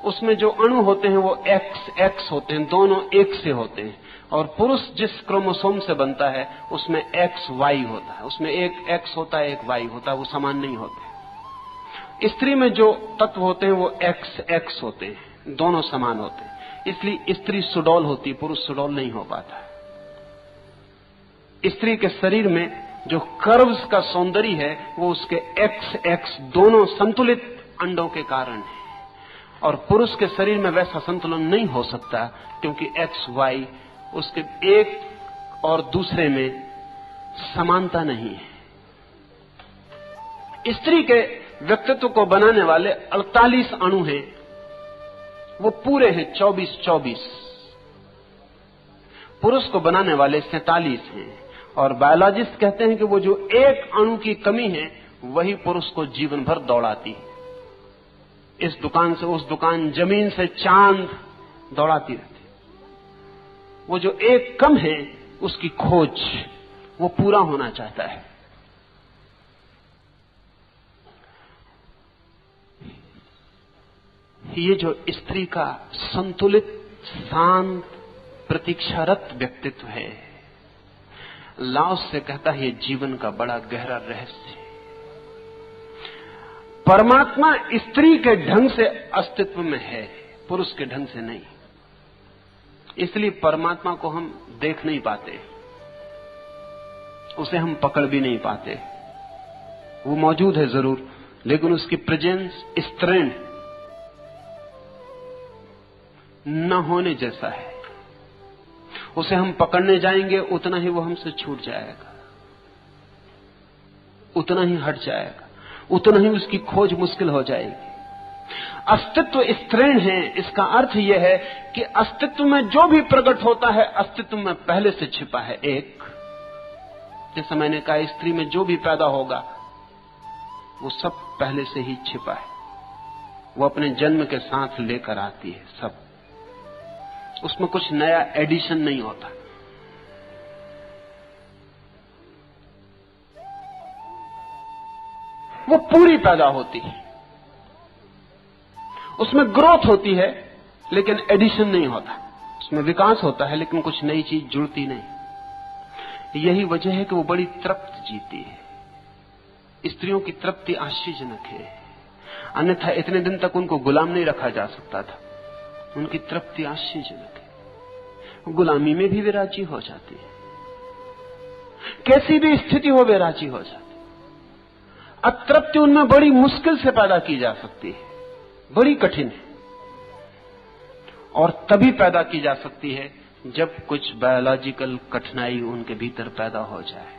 उसमें जो अणु होते हैं वो XX होते हैं, दोनों एक से होते हैं। और पुरुष जिस क्रोमोसोम से बनता है उसमें XY होता है, उसमें एक X होता है, एक Y होता है, वो समान नहीं होते। स्त्री में जो तत्व होते हैं वो एक्स एक्स होते हैं, दोनों समान होते हैं, इसलिए स्त्री सुडौल होती, पुरुष सुडौल नहीं हो पाता। स्त्री के शरीर में जो कर्व्स का सौंदर्य है वो उसके एक्स एक्स दोनों संतुलित अंडों के कारण है, और पुरुष के शरीर में वैसा संतुलन नहीं हो सकता क्योंकि एक्स वाई उसके एक और दूसरे में समानता नहीं है। स्त्री के व्यक्तित्व को बनाने वाले 48 अणु हैं, वो पूरे हैं 24-24। पुरुष को बनाने वाले 47 हैं, और बायोलॉजिस्ट कहते हैं कि वो जो एक अणु की कमी है वही पुरुष को जीवन भर दौड़ाती है। इस दुकान से उस दुकान, जमीन से चांद दौड़ाती रहती। वो जो एक कम है उसकी खोज वो पूरा होना चाहता है। ये जो स्त्री का संतुलित, शांत, प्रतीक्षारत व्यक्तित्व है, लाओस से कहता है ये जीवन का बड़ा गहरा रहस्य है। परमात्मा स्त्री के ढंग से अस्तित्व में है, पुरुष के ढंग से नहीं। इसलिए परमात्मा को हम देख नहीं पाते, उसे हम पकड़ भी नहीं पाते। वो मौजूद है जरूर, लेकिन उसकी प्रेजेंस स्त्रीण न होने जैसा है। उसे हम पकड़ने जाएंगे उतना ही वो हमसे छूट जाएगा, उतना ही हट जाएगा, उतना ही उसकी खोज मुश्किल हो जाएगी। अस्तित्व स्त्रीण है, इसका अर्थ यह है कि अस्तित्व में जो भी प्रकट होता है अस्तित्व में पहले से छिपा है। एक, जैसा मैंने कहा, स्त्री में जो भी पैदा होगा वो सब पहले से ही छिपा है, वो अपने जन्म के साथ लेकर आती है सब, उसमें कुछ नया एडिशन नहीं होता। वो पूरी पैदा होती है, उसमें ग्रोथ होती है लेकिन एडिशन नहीं होता, उसमें विकास होता है लेकिन कुछ नई चीज जुड़ती नहीं। यही वजह है कि वो बड़ी तृप्त जीती है। स्त्रियों की तृप्ति आश्चर्यजनक है, अन्यथा इतने दिन तक उनको गुलाम नहीं रखा जा सकता था। उनकी तृप्ति आश्चर्यजनक है, गुलामी में भी वे राजी हो जाती है, कैसी भी स्थिति हो वे राजी हो जाती। अतृप्ति उनमें बड़ी मुश्किल से पैदा की जा सकती है, बड़ी कठिन है, और तभी पैदा की जा सकती है जब कुछ बायोलॉजिकल कठिनाई उनके भीतर पैदा हो जाए,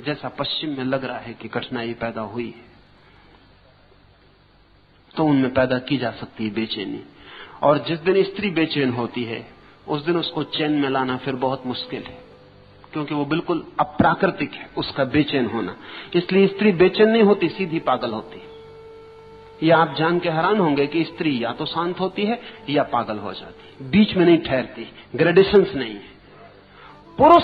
जैसा पश्चिम में लग रहा है कि कठिनाई पैदा हुई है, तो उनमें पैदा की जा सकती है बेचैनी। और जिस दिन स्त्री बेचैन होती है उस दिन उसको चैन में लाना फिर बहुत मुश्किल है, क्योंकि वो बिल्कुल अप्राकृतिक है उसका बेचैन होना। इसलिए स्त्री बेचैन नहीं होती, सीधी पागल होती है। यह आप जान के हैरान होंगे कि स्त्री या तो शांत होती है या पागल हो जाती है, बीच में नहीं ठहरती, ग्रेडेशंस नहीं है। पुरुष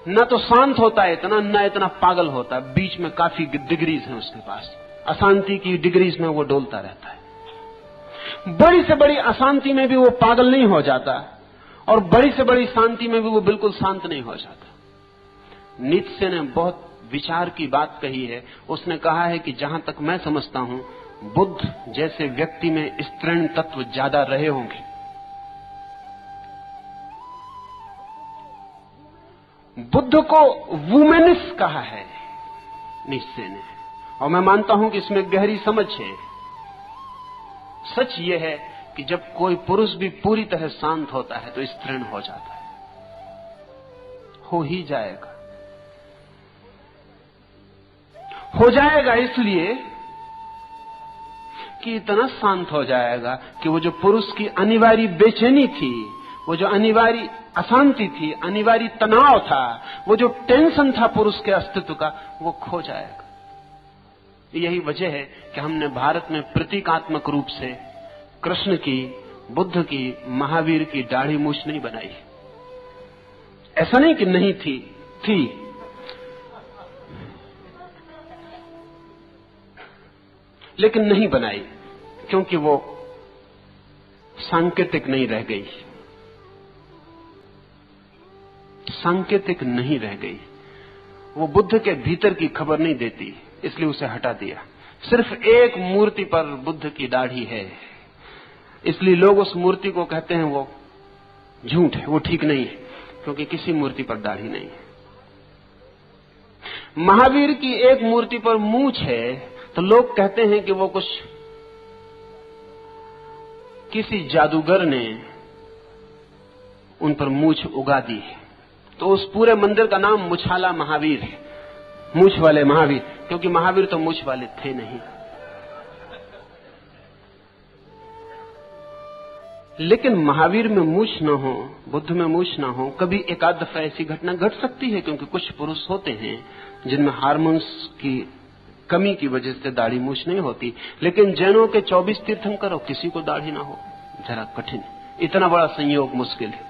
न तो शांत होता है इतना, न इतना पागल होता है, बीच में काफी डिग्रीज है उसके पास, अशांति की डिग्रीज में वो डोलता रहता है। बड़ी से बड़ी अशांति में भी वो पागल नहीं हो जाता, और बड़ी से बड़ी शांति में भी वो बिल्कुल शांत नहीं हो जाता। नीत्शे ने बहुत विचार की बात कही है। उसने कहा है कि जहां तक मैं समझता हूं, बुद्ध जैसे व्यक्ति में स्त्रीण तत्व ज्यादा रहे होंगे। बुद्ध को वुमेनिस कहा है नीत्शे ने, और मैं मानता हूं कि इसमें गहरी समझ है। सच यह है कि जब कोई पुरुष भी पूरी तरह शांत होता है तो स्त्रीण हो जाता है, हो ही जाएगा, हो जाएगा इसलिए कि इतना शांत हो जाएगा कि वो जो पुरुष की अनिवार्य बेचैनी थी, वो जो अनिवार्य अशांति थी, अनिवार्य तनाव था, वो जो टेंशन था पुरुष के अस्तित्व का, वो खो जाएगा। यही वजह है कि हमने भारत में प्रतीकात्मक रूप से कृष्ण की, बुद्ध की, महावीर की दाढ़ी मूछ नहीं बनाई। ऐसा नहीं कि नहीं थी, लेकिन नहीं बनाई क्योंकि वो सांकेतिक नहीं रह गई, सांकेतिक नहीं रह गई। वो बुद्ध के भीतर की खबर नहीं देती, इसलिए उसे हटा दिया। सिर्फ एक मूर्ति पर बुद्ध की दाढ़ी है, इसलिए लोग उस मूर्ति को कहते हैं वो झूठ है, वो ठीक नहीं है, क्योंकि किसी मूर्ति पर दाढ़ी नहीं है। महावीर की एक मूर्ति पर मूंछ है, तो लोग कहते हैं कि वो कुछ किसी जादूगर ने उन पर मूंछ उगा दी है। तो उस पूरे मंदिर का नाम मुछाला महावीर है, मूंछ वाले महावीर, क्योंकि महावीर तो मूंछ वाले थे नहीं। लेकिन महावीर में मूंछ न हो, बुद्ध में मूंछ न हो, कभी एकाध दफा ऐसी घटना घट सकती है, क्योंकि कुछ पुरुष होते हैं जिनमें हार्मोन्स की कमी की वजह से दाढ़ी मूंछ नहीं होती। लेकिन जैनों के 24 तीर्थंकर और किसी को दाढ़ी ना हो, जरा कठिन, इतना बड़ा संयोग मुश्किल है।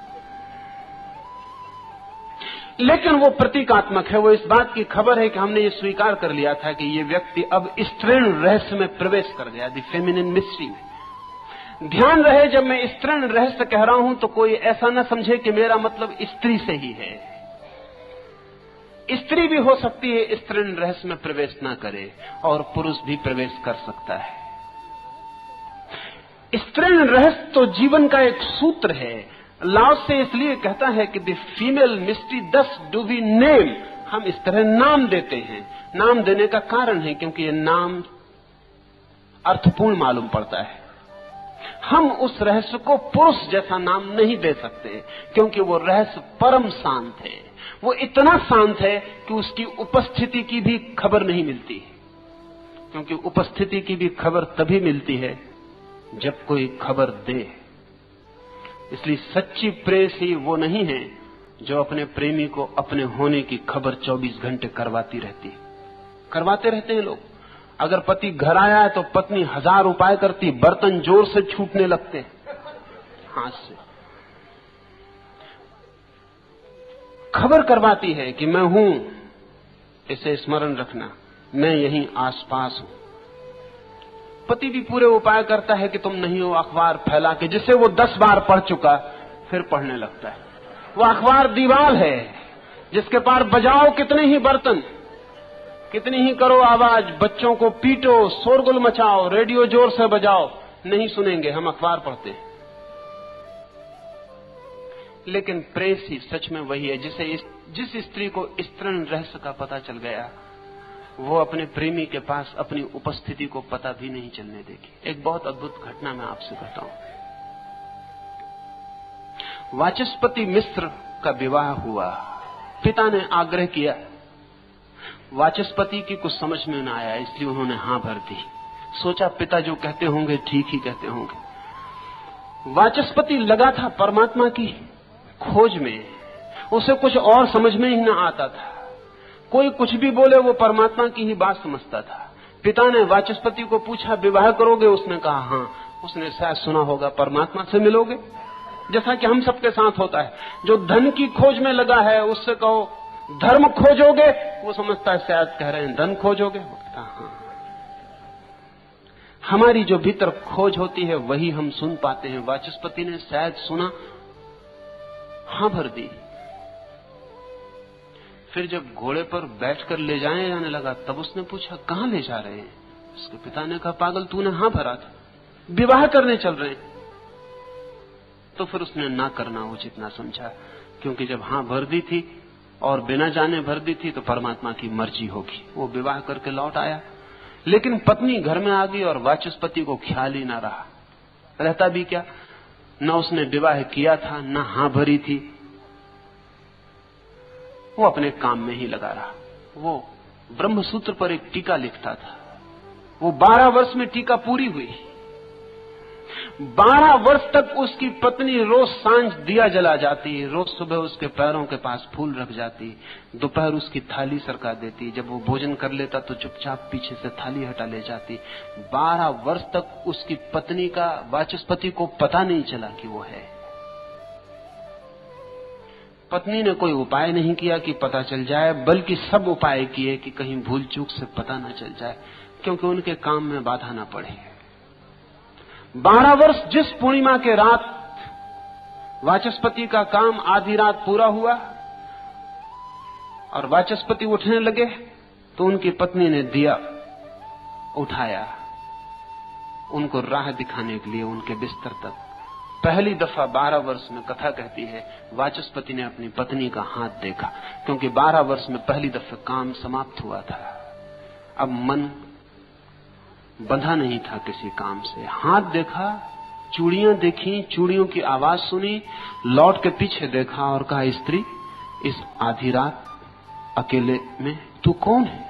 लेकिन वो प्रतीकात्मक है, वो इस बात की खबर है कि हमने ये स्वीकार कर लिया था कि ये व्यक्ति अब स्त्रीण रहस्य में प्रवेश कर गया, द फेमिनिन मिस्ट्री में। ध्यान रहे, जब मैं स्त्रीण रहस्य कह रहा हूं तो कोई ऐसा न समझे कि मेरा मतलब स्त्री से ही है। स्त्री भी हो सकती है स्त्रीण रहस्य में प्रवेश न करे, और पुरुष भी प्रवेश कर सकता है। स्त्रीण रहस्य तो जीवन का एक सूत्र है। लाओस से इसलिए कहता है कि द फीमेल मिस्ट्री दस डू वी नेम, हम इस तरह नाम देते हैं। नाम देने का कारण है क्योंकि ये नाम अर्थपूर्ण मालूम पड़ता है। हम उस रहस्य को पुरुष जैसा नाम नहीं दे सकते, क्योंकि वो रहस्य परम शांत है। वो इतना शांत है कि उसकी उपस्थिति की भी खबर नहीं मिलती, क्योंकि उपस्थिति की भी खबर तभी मिलती है जब कोई खबर दे। इसलिए सच्ची प्रेयसी वो नहीं है जो अपने प्रेमी को अपने होने की खबर 24 घंटे करवाते रहते हैं लोग। अगर पति घर आया है तो पत्नी 1000 उपाय करती, बर्तन जोर से छूटने लगते हाथ से, खबर करवाती है कि मैं हूं, इसे स्मरण रखना, मैं यहीं आसपास हूं। पति भी पूरे उपाय करता है कि तुम नहीं हो, अखबार फैला के, जिसे वो 10 बार पढ़ चुका, फिर पढ़ने लगता है। वो अखबार दीवार है जिसके पार बजाओ कितने ही बर्तन, कितनी ही करो आवाज, बच्चों को पीटो, शोरगुल मचाओ, रेडियो जोर से बजाओ, नहीं सुनेंगे, हम अखबार पढ़ते हैं। लेकिन प्रेयसी सच में वही है जिस स्त्री को स्त्रीण रहस्य का पता चल गया, वो अपने प्रेमी के पास अपनी उपस्थिति को पता भी नहीं चलने देगी। एक बहुत अद्भुत घटना मैं आपसे बताऊं। वाचस्पति मिस्र का विवाह हुआ, पिता ने आग्रह किया, वाचस्पति की कुछ समझ में न आया, इसलिए उन्होंने हां भर दी। सोचा पिता जो कहते होंगे ठीक ही कहते होंगे। वाचस्पति लगा था परमात्मा की खोज में, उसे कुछ और समझ में ही न आता था। कोई कुछ भी बोले वो परमात्मा की ही बात समझता था। पिता ने वाचस्पति को पूछा विवाह करोगे? उसने कहा हां। उसने शायद सुना होगा परमात्मा से मिलोगे, जैसा कि हम सबके साथ होता है। जो धन की खोज में लगा है उससे कहो धर्म खोजोगे, वो समझता है शायद कह रहे हैं धन खोजोगे। वो कहता हाँ। हमारी जो भीतर खोज होती है वही हम सुन पाते हैं। वाचस्पति ने शायद सुना, हां भर दी। फिर जब घोड़े पर बैठकर ले जाने लगा तब उसने पूछा कहां ले जा रहे हैं? उसके पिता ने कहा पागल, तूने हां भरा था, विवाह करने चल रहे हैं। तो फिर उसने ना करना उचित ना समझा, क्योंकि जब हां भर दी थी और बिना जाने भर दी थी तो परमात्मा की मर्जी होगी। वो विवाह करके लौट आया, लेकिन पत्नी घर में आ गई और वाचस्पति को ख्याल ही ना रहा। रहता भी क्या, न उसने विवाह किया था न हां भरी थी, वो अपने काम में ही लगा रहा। वो ब्रह्मसूत्र पर एक टीका लिखता था। वो 12 वर्ष में टीका पूरी हुई। 12 वर्ष तक उसकी पत्नी रोज सांझ दिया जला जाती, रोज सुबह उसके पैरों के पास फूल रख जाती, दोपहर उसकी थाली सरका देती। जब वो भोजन कर लेता तो चुपचाप पीछे से थाली हटा ले जाती। 12 वर्ष तक उसकी पत्नी का वाचस्पति को पता नहीं चला कि वो है। पत्नी ने कोई उपाय नहीं किया कि पता चल जाए, बल्कि सब उपाय किए कि कहीं भूल चूक से पता न चल जाए, क्योंकि उनके काम में बाधा न पड़े। 12 वर्ष जिस पूर्णिमा के रात वाचस्पति का काम आधी रात पूरा हुआ और वाचस्पति उठने लगे तो उनकी पत्नी ने दिया उठाया, उनको राह दिखाने के लिए उनके बिस्तर तक। पहली दफा 12 वर्ष में कथा कहती है वाचस्पति ने अपनी पत्नी का हाथ देखा, क्योंकि 12 वर्ष में पहली दफे काम समाप्त हुआ था। अब मन बंधा नहीं था किसी काम से। हाथ देखा, चूड़ियां देखी, चूड़ियों की आवाज सुनी, लौट के पीछे देखा और कहा, स्त्री, इस आधी रात अकेले में तू कौन है?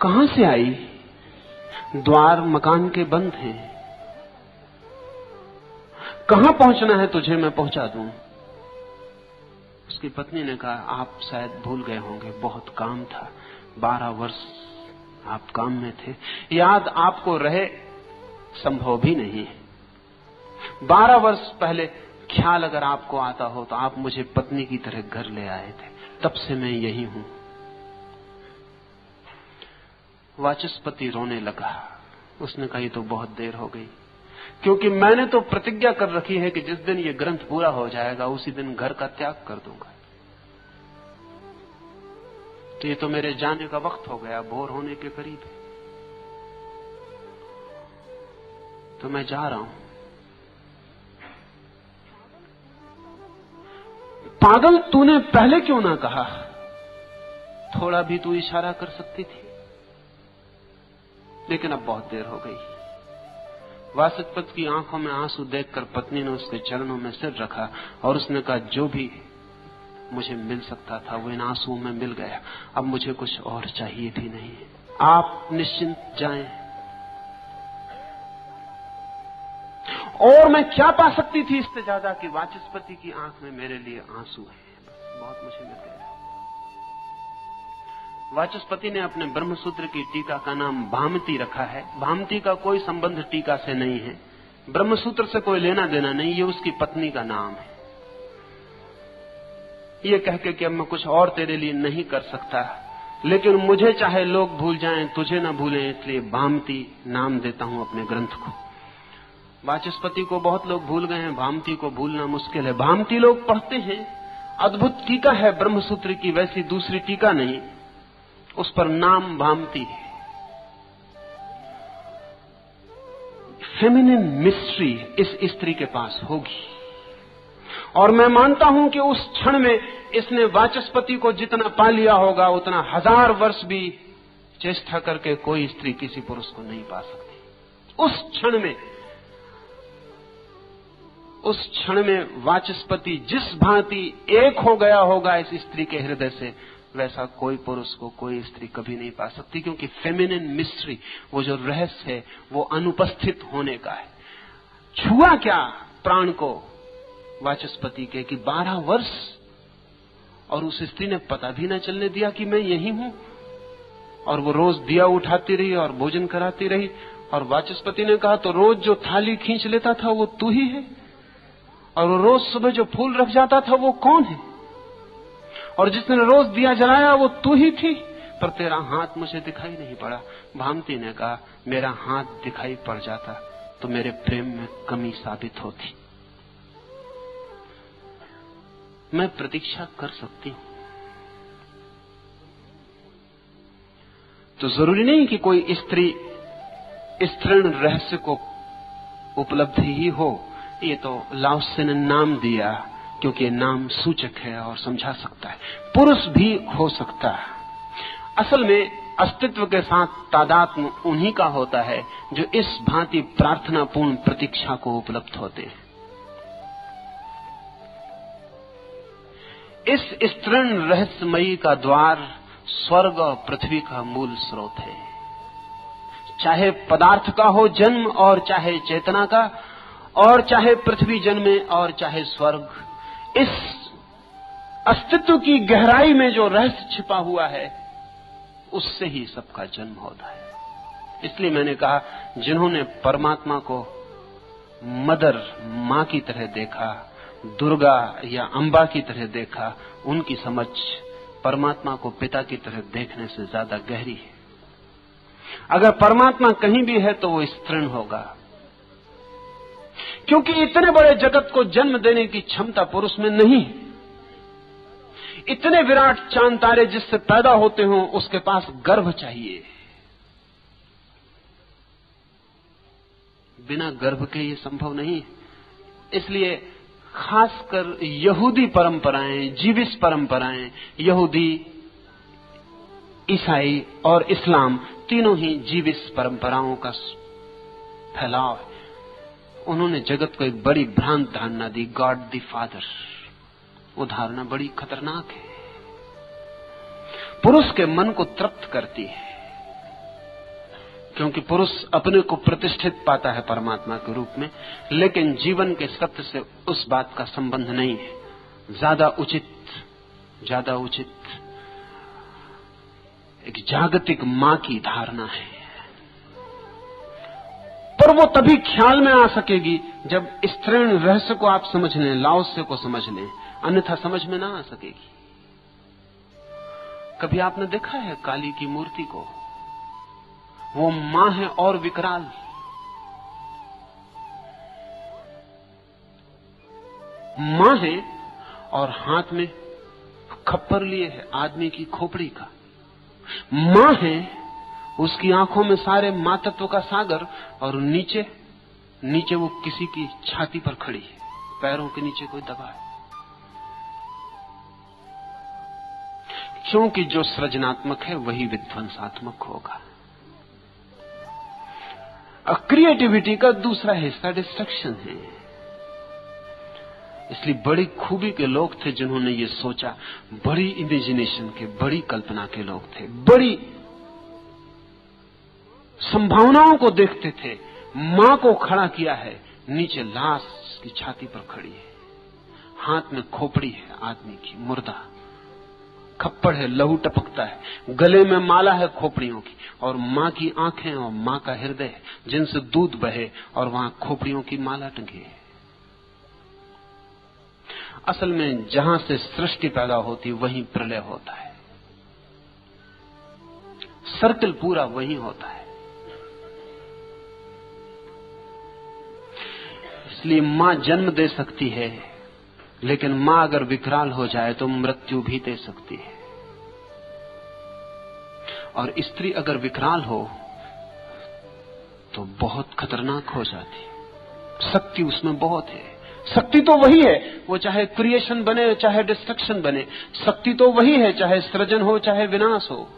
कहां से आई? द्वार मकान के बंद हैं। कहां पहुंचना है तुझे, मैं पहुंचा दूं। उसकी पत्नी ने कहा, आप शायद भूल गए होंगे, बहुत काम था। 12 वर्ष आप काम में थे, याद आपको रहे संभव भी नहीं है। 12 वर्ष पहले ख्याल अगर आपको आता हो तो आप मुझे पत्नी की तरह घर ले आए थे, तब से मैं यही हूं। वाचस्पति रोने लगा। उसने कहा, ये तो बहुत देर हो गई, क्योंकि मैंने तो प्रतिज्ञा कर रखी है कि जिस दिन ये ग्रंथ पूरा हो जाएगा उसी दिन घर का त्याग कर दूंगा। तो ये तो मेरे जाने का वक्त हो गया, भोर होने के करीब है, तो मैं जा रहा हूं। पागल, तूने पहले क्यों ना कहा? थोड़ा भी तू इशारा कर सकती थी। लेकिन अब बहुत देर हो गई। वाचस्पति की आंखों में आंसू देखकर पत्नी ने उसके चरणों में सिर रखा और उसने कहा, जो भी मुझे मिल सकता था वो इन आंसुओं में मिल गया, अब मुझे कुछ और चाहिए भी नहीं। आप निश्चिंत जाएं। और मैं क्या पा सकती थी इससे ज्यादा कि वाचस्पति की आंख में मेरे लिए आंसू है, बहुत मुझे मिल गया। वाचस्पति ने अपने ब्रह्मसूत्र की टीका का नाम भामती रखा है। भामती का कोई संबंध टीका से नहीं है, ब्रह्मसूत्र से कोई लेना देना नहीं, ये उसकी पत्नी का नाम है। ये कह के कि अब मैं कुछ और तेरे लिए नहीं कर सकता, लेकिन मुझे चाहे लोग भूल जाएं, तुझे ना भूलें, इसलिए भामती नाम देता हूं अपने ग्रंथ को। वाचस्पति को बहुत लोग भूल गए हैं, भामती को भूलना मुश्किल है। भामती लोग पढ़ते हैं, अद्भुत टीका है ब्रह्मसूत्र की, वैसी दूसरी टीका नहीं, उस पर नाम भामती है। फेमिनिन मिस्ट्री इस स्त्री के पास होगी, और मैं मानता हूं कि उस क्षण में इसने वाचस्पति को जितना पा लिया होगा उतना 1000 वर्ष भी चेष्टा करके कोई स्त्री किसी पुरुष को नहीं पा सकती। उस क्षण में वाचस्पति जिस भांति एक हो गया होगा इस स्त्री के हृदय से, वैसा कोई पुरुष को कोई स्त्री कभी नहीं पा सकती, क्योंकि फेमिनिन मिस्ट्री, वो जो रहस्य है, वो अनुपस्थित होने का है। छुआ क्या प्राण को वाचस्पति के कि 12 वर्ष, और उस स्त्री ने पता भी न चलने दिया कि मैं यही हूं, और वो रोज दिया उठाती रही और भोजन कराती रही। और वाचस्पति ने कहा, तो रोज जो थाली खींच लेता था वो तू ही है, और वो रोज सुबह जो फूल रख जाता था वो कौन है, और जिसने रोज दिया जलाया वो तू ही थी, पर तेरा हाथ मुझे दिखाई नहीं पड़ा। भामती ने कहा, मेरा हाथ दिखाई पड़ जाता तो मेरे प्रेम में कमी साबित होती। मैं प्रतीक्षा कर सकती हूं, तो जरूरी नहीं कि कोई स्त्री इस तृण रहस्य को उपलब्ध ही हो। ये तो लाओत्से ने नाम दिया क्योंकि नाम सूचक है और समझा सकता है। पुरुष भी हो सकता है। असल में अस्तित्व के साथ तादात्म्य उन्हीं का होता है जो इस भांति प्रार्थनापूर्ण प्रतीक्षा को उपलब्ध होते हैं। इस तृण रहस्यमयी का द्वार स्वर्ग और पृथ्वी का मूल स्रोत है। चाहे पदार्थ का हो जन्म और चाहे चेतना का, और चाहे पृथ्वी जन्मे और चाहे स्वर्ग, इस अस्तित्व की गहराई में जो रहस्य छिपा हुआ है उससे ही सबका जन्म होता है। इसलिए मैंने कहा, जिन्होंने परमात्मा को मदर मां की तरह देखा, दुर्गा या अंबा की तरह देखा, उनकी समझ परमात्मा को पिता की तरह देखने से ज्यादा गहरी है। अगर परमात्मा कहीं भी है तो वो तृण होगा, क्योंकि इतने बड़े जगत को जन्म देने की क्षमता पुरुष में नहीं है। इतने विराट चांद तारे जिससे पैदा होते हो, उसके पास गर्भ चाहिए। बिना गर्भ के ये संभव नहीं। इसलिए खासकर यहूदी परंपराएं, जीविस परंपराएं, यहूदी, ईसाई और इस्लाम तीनों ही जीविस परंपराओं का फैलाव है। उन्होंने जगत को एक बड़ी भ्रांत धारणा दी, गॉड द फादर। वो धारणा बड़ी खतरनाक है, पुरुष के मन को तृप्त करती है, क्योंकि पुरुष अपने को प्रतिष्ठित पाता है परमात्मा के रूप में, लेकिन जीवन के सत्य से उस बात का संबंध नहीं है। ज्यादा उचित एक जागतिक मां की धारणा है, पर वो तभी ख्याल में आ सकेगी जब स्त्रीण रहस्य को आप समझ लें, लाओस्य को समझ लें, अन्यथा समझ में ना आ सकेगी। कभी आपने देखा है काली की मूर्ति को? वो मां है और विकराल। मां है और हाथ में खप्पर लिए है आदमी की खोपड़ी का। मां है, उसकी आंखों में सारे मातत्व का सागर, और नीचे वो किसी की छाती पर खड़ी है, पैरों के नीचे कोई दबा है। क्योंकि जो सृजनात्मक है वही विध्वंसात्मक होगा। क्रिएटिविटी का दूसरा हिस्सा डिस्ट्रक्शन है। इसलिए बड़ी खूबी के लोग थे जिन्होंने ये सोचा, बड़ी इमेजिनेशन के, बड़ी कल्पना के लोग थे, बड़ी संभावनाओं को देखते थे। मां को खड़ा किया है, नीचे लाश की छाती पर खड़ी है, हाथ में खोपड़ी है आदमी की, मुर्दा, खप्पड़ है, लहू टपकता है, गले में माला है खोपड़ियों की, और मां की आंखें और मां का हृदय है जिनसे दूध बहे, और वहां खोपड़ियों की माला टंगी है। असल में जहां से सृष्टि पैदा होती वहीं प्रलय होता है, सर्कल पूरा वहीं होता है। इसलिए मां जन्म दे सकती है, लेकिन मां अगर विकराल हो जाए तो मृत्यु भी दे सकती है। और स्त्री अगर विकराल हो तो बहुत खतरनाक हो जाती है। शक्ति उसमें बहुत है। शक्ति तो वही है, वो चाहे क्रिएशन बने चाहे डिस्ट्रक्शन बने, शक्ति तो वही है, चाहे सृजन हो चाहे विनाश हो।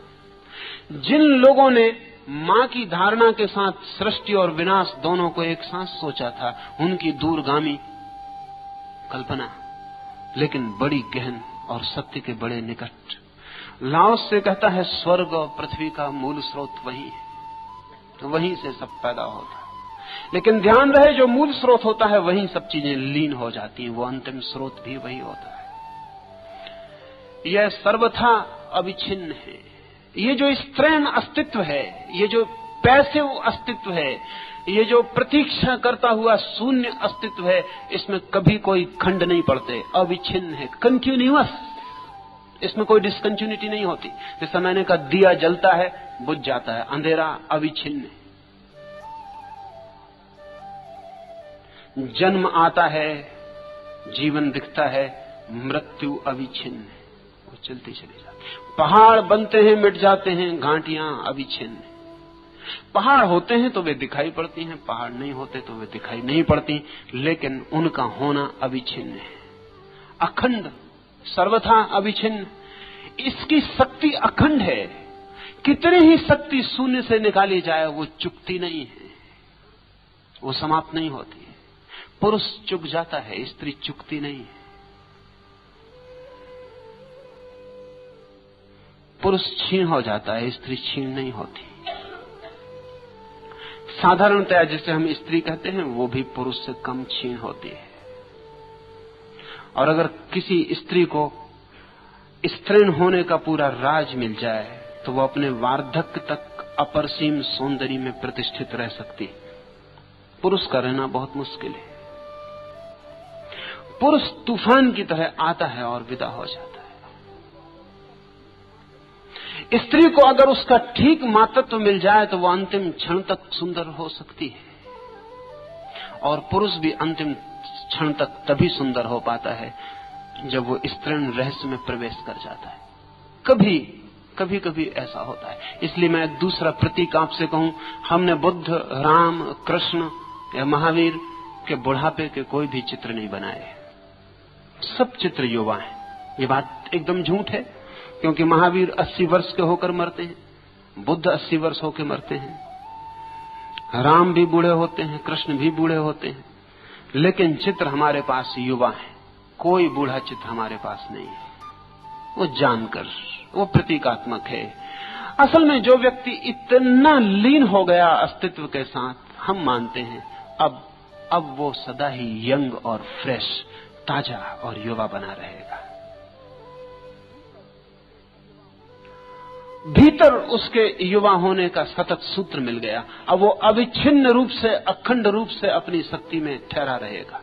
जिन लोगों ने मां की धारणा के साथ सृष्टि और विनाश दोनों को एक साथ सोचा था, उनकी दूरगामी कल्पना, लेकिन बड़ी गहन और सत्य के बड़े निकट। लाओस से कहता है स्वर्ग और पृथ्वी का मूल स्रोत वही है, तो वहीं से सब पैदा होता है। लेकिन ध्यान रहे, जो मूल स्रोत होता है वहीं सब चीजें लीन हो जाती हैं, वो अंतिम स्रोत भी वही होता है। यह सर्वथा अविच्छिन्न है। ये जो स्त्रैण अस्तित्व है, ये जो पैसिव अस्तित्व है, ये जो प्रतीक्षा करता हुआ शून्य अस्तित्व है, इसमें कभी कोई खंड नहीं पड़ते, अविच्छिन्न है, कंटिन्यूअस। इसमें कोई डिसकंटिन्यूटी नहीं होती। जैसा मैंने कहा, दिया जलता है बुझ जाता है, अंधेरा अविच्छिन्न है। जन्म आता है, जीवन दिखता है, मृत्यु अविच्छिन्न है, वो चलती चली जाती। पहाड़ बनते हैं, मिट जाते हैं, घाटियां अविच्छिन्न है। पहाड़ होते हैं तो वे दिखाई पड़ती हैं, पहाड़ नहीं होते तो वे दिखाई नहीं पड़ती, लेकिन उनका होना अविच्छिन्न है, अखंड, सर्वथा अविच्छिन्न। इसकी शक्ति अखंड है। कितनी ही शक्ति शून्य से निकाली जाए वो चुकती नहीं है, वो समाप्त नहीं होती है। पुरुष चुक जाता है, स्त्री चुकती नहीं है। पुरुष क्षीण हो जाता है, स्त्री क्षीण नहीं होती। साधारणतया जिसे हम स्त्री कहते हैं वो भी पुरुष से कम क्षीण होती है। और अगर किसी स्त्री को स्त्रीण होने का पूरा राज मिल जाए तो वो अपने वार्धक्य तक अपरसीम सौंदर्य में प्रतिष्ठित रह सकती। पुरुष का रहना बहुत मुश्किल है। पुरुष तूफान की तरह आता है और विदा हो जाता है। स्त्री को अगर उसका ठीक मातृत्व मिल जाए तो वो अंतिम क्षण तक सुंदर हो सकती है, और पुरुष भी अंतिम क्षण तक तभी सुंदर हो पाता है जब वो स्तृण रहस्य में प्रवेश कर जाता है। कभी कभी कभी ऐसा होता है। इसलिए मैं एक दूसरा प्रतीक आपसे कहूं, हमने बुद्ध, राम, कृष्ण या महावीर के बुढ़ापे के कोई भी चित्र नहीं बनाए। सब चित्र युवा हैं। ये बात एकदम झूठ है, क्योंकि महावीर 80 वर्ष के होकर मरते हैं, बुद्ध 80 वर्ष होकर मरते हैं, राम भी बूढ़े होते हैं, कृष्ण भी बूढ़े होते हैं, लेकिन चित्र हमारे पास युवा है। कोई बूढ़ा चित्र हमारे पास नहीं है। वो जानकर, वो प्रतीकात्मक है। असल में जो व्यक्ति इतना लीन हो गया अस्तित्व के साथ, हम मानते हैं अब वो सदा ही यंग और फ्रेश, ताजा और युवा बना रहेगा। भीतर उसके युवा होने का सतत सूत्र मिल गया। अब वो अविच्छिन्न रूप से, अखंड रूप से अपनी शक्ति में ठहरा रहेगा।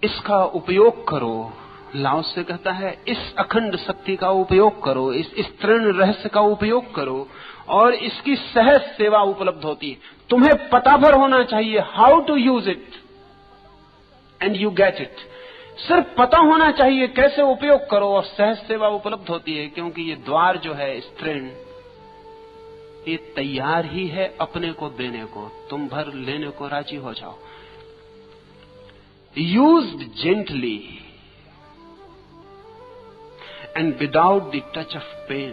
इसका उपयोग करो। लाओ से कहता है, इस अखंड शक्ति का उपयोग करो, इस स्तृण रहस्य का उपयोग करो, और इसकी सहज सेवा उपलब्ध होती है। तुम्हें पता भर होना चाहिए how to use it, and you get it. सिर्फ पता होना चाहिए कैसे उपयोग करो, और सहज सेवा उपलब्ध होती है। क्योंकि ये द्वार जो है स्तृण, ये तैयार ही है अपने को देने को। तुम भर लेने को राजी हो जाओ। Used gently and without the touch of pain,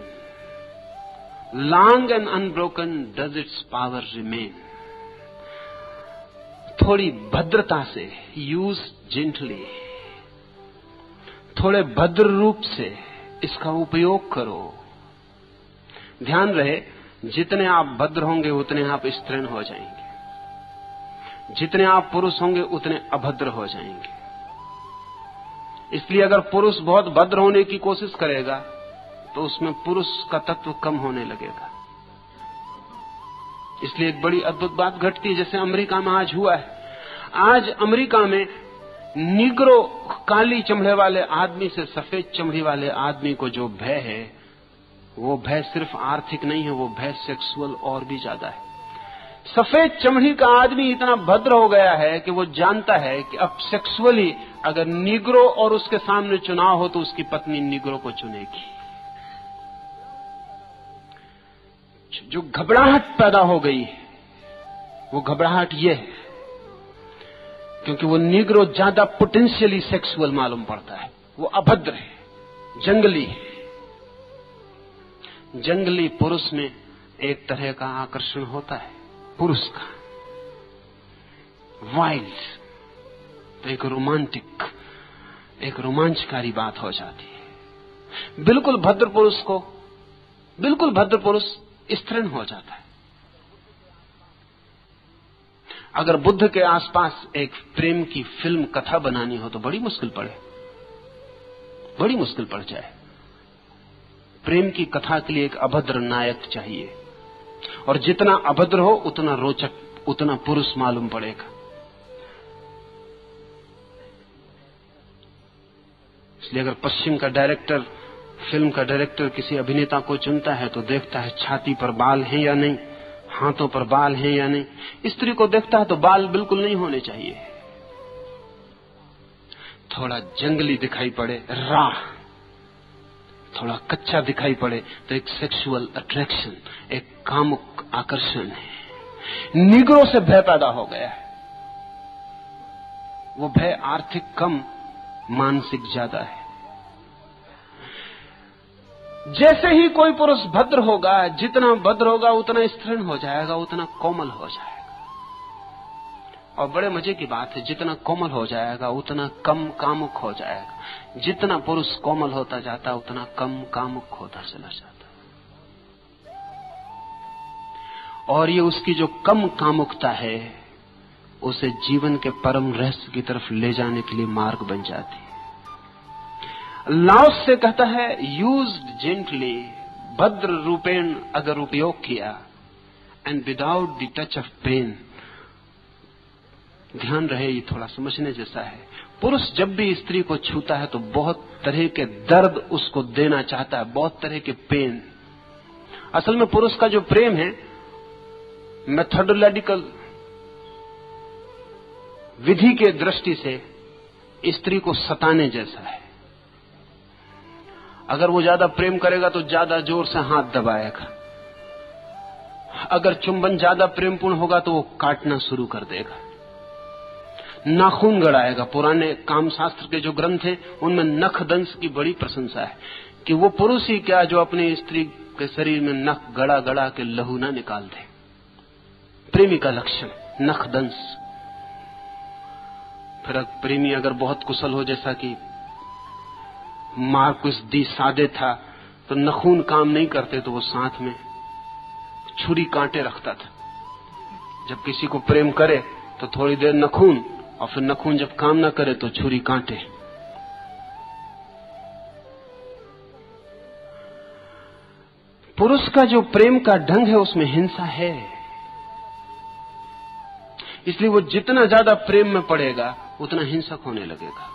long and unbroken does its power remain. थोड़ी भद्रता से, use gently, थोड़े भद्र रूप से इसका उपयोग करो। ध्यान रहे, जितने आप भद्र होंगे उतने आप स्तृण हो जाएंगे, जितने आप पुरुष होंगे उतने अभद्र हो जाएंगे। इसलिए अगर पुरुष बहुत भद्र होने की कोशिश करेगा तो उसमें पुरुष का तत्व कम होने लगेगा। इसलिए एक बड़ी अद्भुत बात घटती है, जैसे अमेरिका में आज हुआ है। आज अमेरिका में निग्रो, काली चमड़े वाले आदमी से सफेद चमड़ी वाले आदमी को जो भय है, वो भय सिर्फ आर्थिक नहीं है, वो भय सेक्सुअल और भी ज्यादा है। सफेद चमड़ी का आदमी इतना भद्र हो गया है कि वो जानता है कि अब सेक्सुअली अगर निग्रो और उसके सामने चुनाव हो तो उसकी पत्नी निग्रो को चुनेगी। जो घबराहट पैदा हो गई है, वो घबराहट ये है क्योंकि वो निग्रो ज्यादा पोटेंशियली सेक्सुअल मालूम पड़ता है। वो अभद्र है, जंगली है। जंगली पुरुष में एक तरह का आकर्षण होता है, पुरुष का वाइल्ड, तो एक रोमांटिक, एक रोमांचकारी बात हो जाती है। बिल्कुल भद्र पुरुष स्तृण हो जाता है। अगर बुद्ध के आसपास एक प्रेम की फिल्म कथा बनानी हो तो बड़ी मुश्किल पड़ जाए। प्रेम की कथा के लिए एक अभद्र नायक चाहिए, और जितना अभद्र हो उतना रोचक, उतना पुरुष मालूम पड़ेगा। इसलिए अगर पश्चिम का डायरेक्टर, फिल्म का डायरेक्टर किसी अभिनेता को चुनता है तो देखता है छाती पर बाल हैं या नहीं, हाथों पर बाल हैं या नहीं। स्त्री को देखता है तो बाल बिल्कुल नहीं होने चाहिए, थोड़ा जंगली दिखाई पड़े, राह, थोड़ा कच्चा दिखाई पड़े तो एक सेक्सुअल अट्रैक्शन, एक कामुक आकर्षण है। निग्रो से भय पैदा हो गया है। वो भय आर्थिक कम, मानसिक ज्यादा है। जैसे ही कोई पुरुष भद्र होगा, जितना भद्र होगा उतना स्तृण हो जाएगा, उतना कोमल हो जाएगा। और बड़े मजे की बात है, जितना कोमल हो जाएगा उतना कम कामुक हो जाएगा। जितना पुरुष कोमल होता जाता उतना कम कामुक होता चला जाता। और ये उसकी जो कम कामुकता है उसे जीवन के परम रहस्य की तरफ ले जाने के लिए मार्ग बन जाती है। लाओस से कहता है, यूज्ड जेंटली, भद्र रूपेण अगर उपयोग किया, and without the touch of pain. ध्यान रहे, ये थोड़ा समझने जैसा है। पुरुष जब भी स्त्री को छूता है तो बहुत तरह के दर्द उसको देना चाहता है, बहुत तरह के पेन। असल में पुरुष का जो प्रेम है मेथोडोलॉजिकल विधि के दृष्टि से स्त्री को सताने जैसा है। अगर वो ज्यादा प्रेम करेगा तो ज्यादा जोर से हाथ दबाएगा, अगर चुंबन ज्यादा प्रेमपूर्ण होगा तो वो काटना शुरू कर देगा, नाखून गड़ाएगा। पुराने कामशास्त्र के जो ग्रंथ हैं उनमें नखदंश की बड़ी प्रशंसा है कि वो पुरुष ही क्या जो अपनी स्त्री के शरीर में नख गड़ा गड़ा के लहू ना निकाल दे। प्रेमी का लक्षण नखदंश। फिर प्रेमी अगर बहुत कुशल हो, जैसा कि मार्कुस डी सादे था, तो नखून काम नहीं करते तो वो साथ में छुरी कांटे रखता था। जब किसी को प्रेम करे तो थोड़ी देर नखून, और फिर नखून जब काम ना करे तो छुरी कांटे। पुरुष का जो प्रेम का ढंग है उसमें हिंसा है, इसलिए वो जितना ज्यादा प्रेम में पड़ेगा उतना हिंसक होने लगेगा।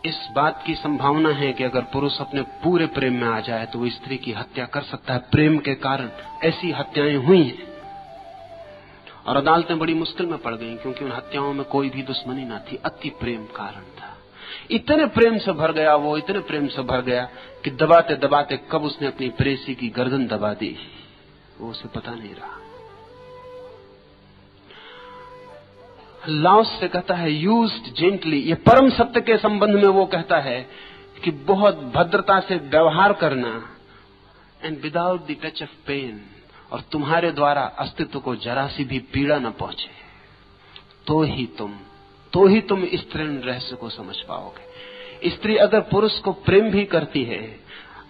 इस बात की संभावना है कि अगर पुरुष अपने पूरे प्रेम में आ जाए तो वो स्त्री की हत्या कर सकता है। प्रेम के कारण ऐसी हत्याएं हुई हैं और अदालतें बड़ी मुश्किल में पड़ गई, क्योंकि उन हत्याओं में कोई भी दुश्मनी ना थी, अति प्रेम कारण था। इतने प्रेम से भर गया वो, इतने प्रेम से भर गया कि दबाते दबाते कब उसने अपनी प्रेसी की गर्दन दबा दी वो उसे पता नहीं रहा। लाओस से कहता है यूज्ड जेंटली, ये परम सत्य के संबंध में वो कहता है कि बहुत भद्रता से व्यवहार करना, and without the touch of pain, और तुम्हारे द्वारा अस्तित्व को जरा सी भी पीड़ा न पहुंचे, तो ही तुम स्त्री रहस्य को समझ पाओगे। स्त्री अगर पुरुष को प्रेम भी करती है,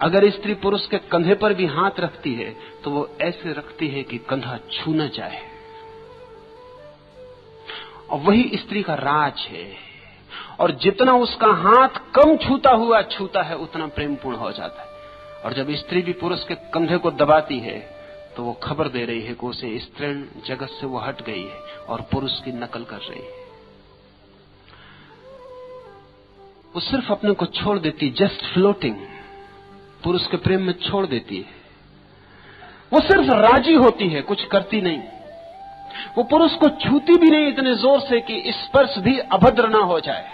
अगर स्त्री पुरुष के कंधे पर भी हाथ रखती है तो वो ऐसे रखती है कि कंधा छू न जाए, और वही स्त्री का राज है। और जितना उसका हाथ कम छूता है उतना प्रेमपूर्ण हो जाता है। और जब स्त्री भी पुरुष के कंधे को दबाती है तो वो खबर दे रही है कि उसे स्त्री जगत से वो हट गई है और पुरुष की नकल कर रही है। वो सिर्फ अपने को छोड़ देती, जस्ट फ्लोटिंग, पुरुष के प्रेम में छोड़ देती है। वो सिर्फ राजी होती है, कुछ करती नहीं। वो पुरुष को छूती भी नहीं इतने जोर से कि स्पर्श भी अभद्र ना हो जाए।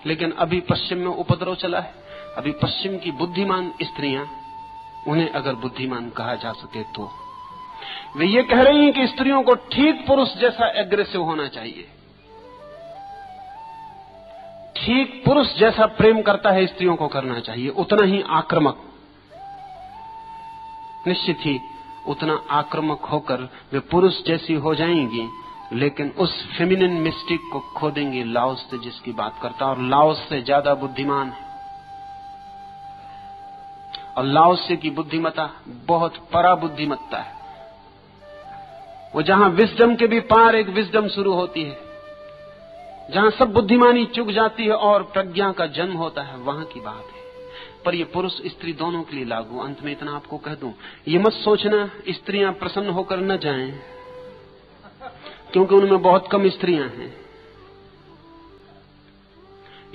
लेकिन अभी पश्चिम में उपद्रव चला है। अभी पश्चिम की बुद्धिमान स्त्रियां, उन्हें अगर बुद्धिमान कहा जा सके तो, वे ये कह रही हैं कि स्त्रियों को ठीक पुरुष जैसा एग्रेसिव होना चाहिए। ठीक पुरुष जैसा प्रेम करता है स्त्रियों को करना चाहिए, उतना ही आक्रामक। निश्चित ही उतना आक्रामक होकर वे पुरुष जैसी हो जाएंगी, लेकिन उस फेमिनिन मिस्टिक को खो देंगी लाओस से जिसकी बात करता है। और लाओस से ज्यादा बुद्धिमान है, और लाओस से की बुद्धिमत्ता बहुत पराबुद्धिमत्ता है। वो जहां विजडम के भी पार एक विजडम शुरू होती है, जहां सब बुद्धिमानी चुक जाती है और प्रज्ञा का जन्म होता है, वहां की बात है। पर ये पुरुष स्त्री दोनों के लिए लागू। अंत में इतना आपको कह दूं, ये मत सोचना स्त्रियां प्रसन्न होकर न जाएं, क्योंकि उनमें बहुत कम स्त्रियां हैं।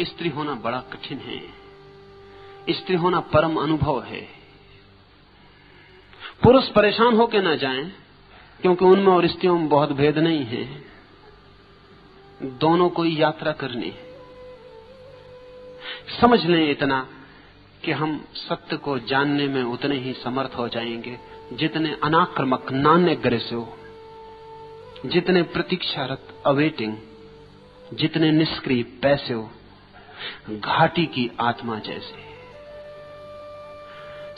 स्त्री होना बड़ा कठिन है, स्त्री होना परम अनुभव है। पुरुष परेशान होकर न जाएं, क्योंकि उनमें और स्त्रियों में बहुत भेद नहीं है। दोनों को यात्रा करनी है। समझ लें इतना कि हम सत्य को जानने में उतने ही समर्थ हो जाएंगे जितने अनाक्रामक, नॉन एग्रेसिव, जितने प्रतीक्षारत, अवेटिंग, जितने निष्क्रिय, पैसिव, घाटी की आत्मा जैसे।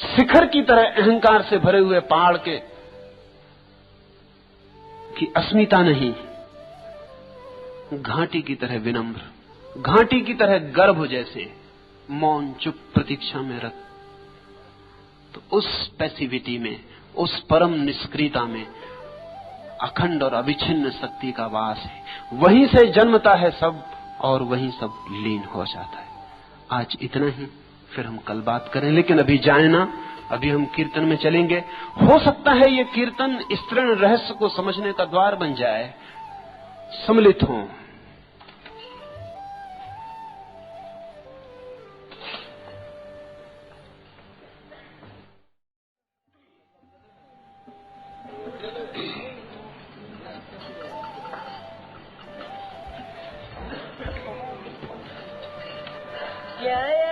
शिखर की तरह अहंकार से भरे हुए पहाड़ के की अस्मिता नहीं, घाटी की तरह विनम्र, घाटी की तरह गर्भ जैसे मौन, चुप, प्रतीक्षा में रत। तो उस पैसिविटी में, उस परम निष्क्रियता में अखंड और अविच्छिन्न शक्ति का वास है। वहीं से जन्मता है सब और वहीं सब लीन हो जाता है। आज इतना ही, फिर हम कल बात करें। लेकिन अभी जाए ना, अभी हम कीर्तन में चलेंगे। हो सकता है ये कीर्तन स्त्रीण रहस्य को समझने का द्वार बन जाए। सम्मिलित हों। जय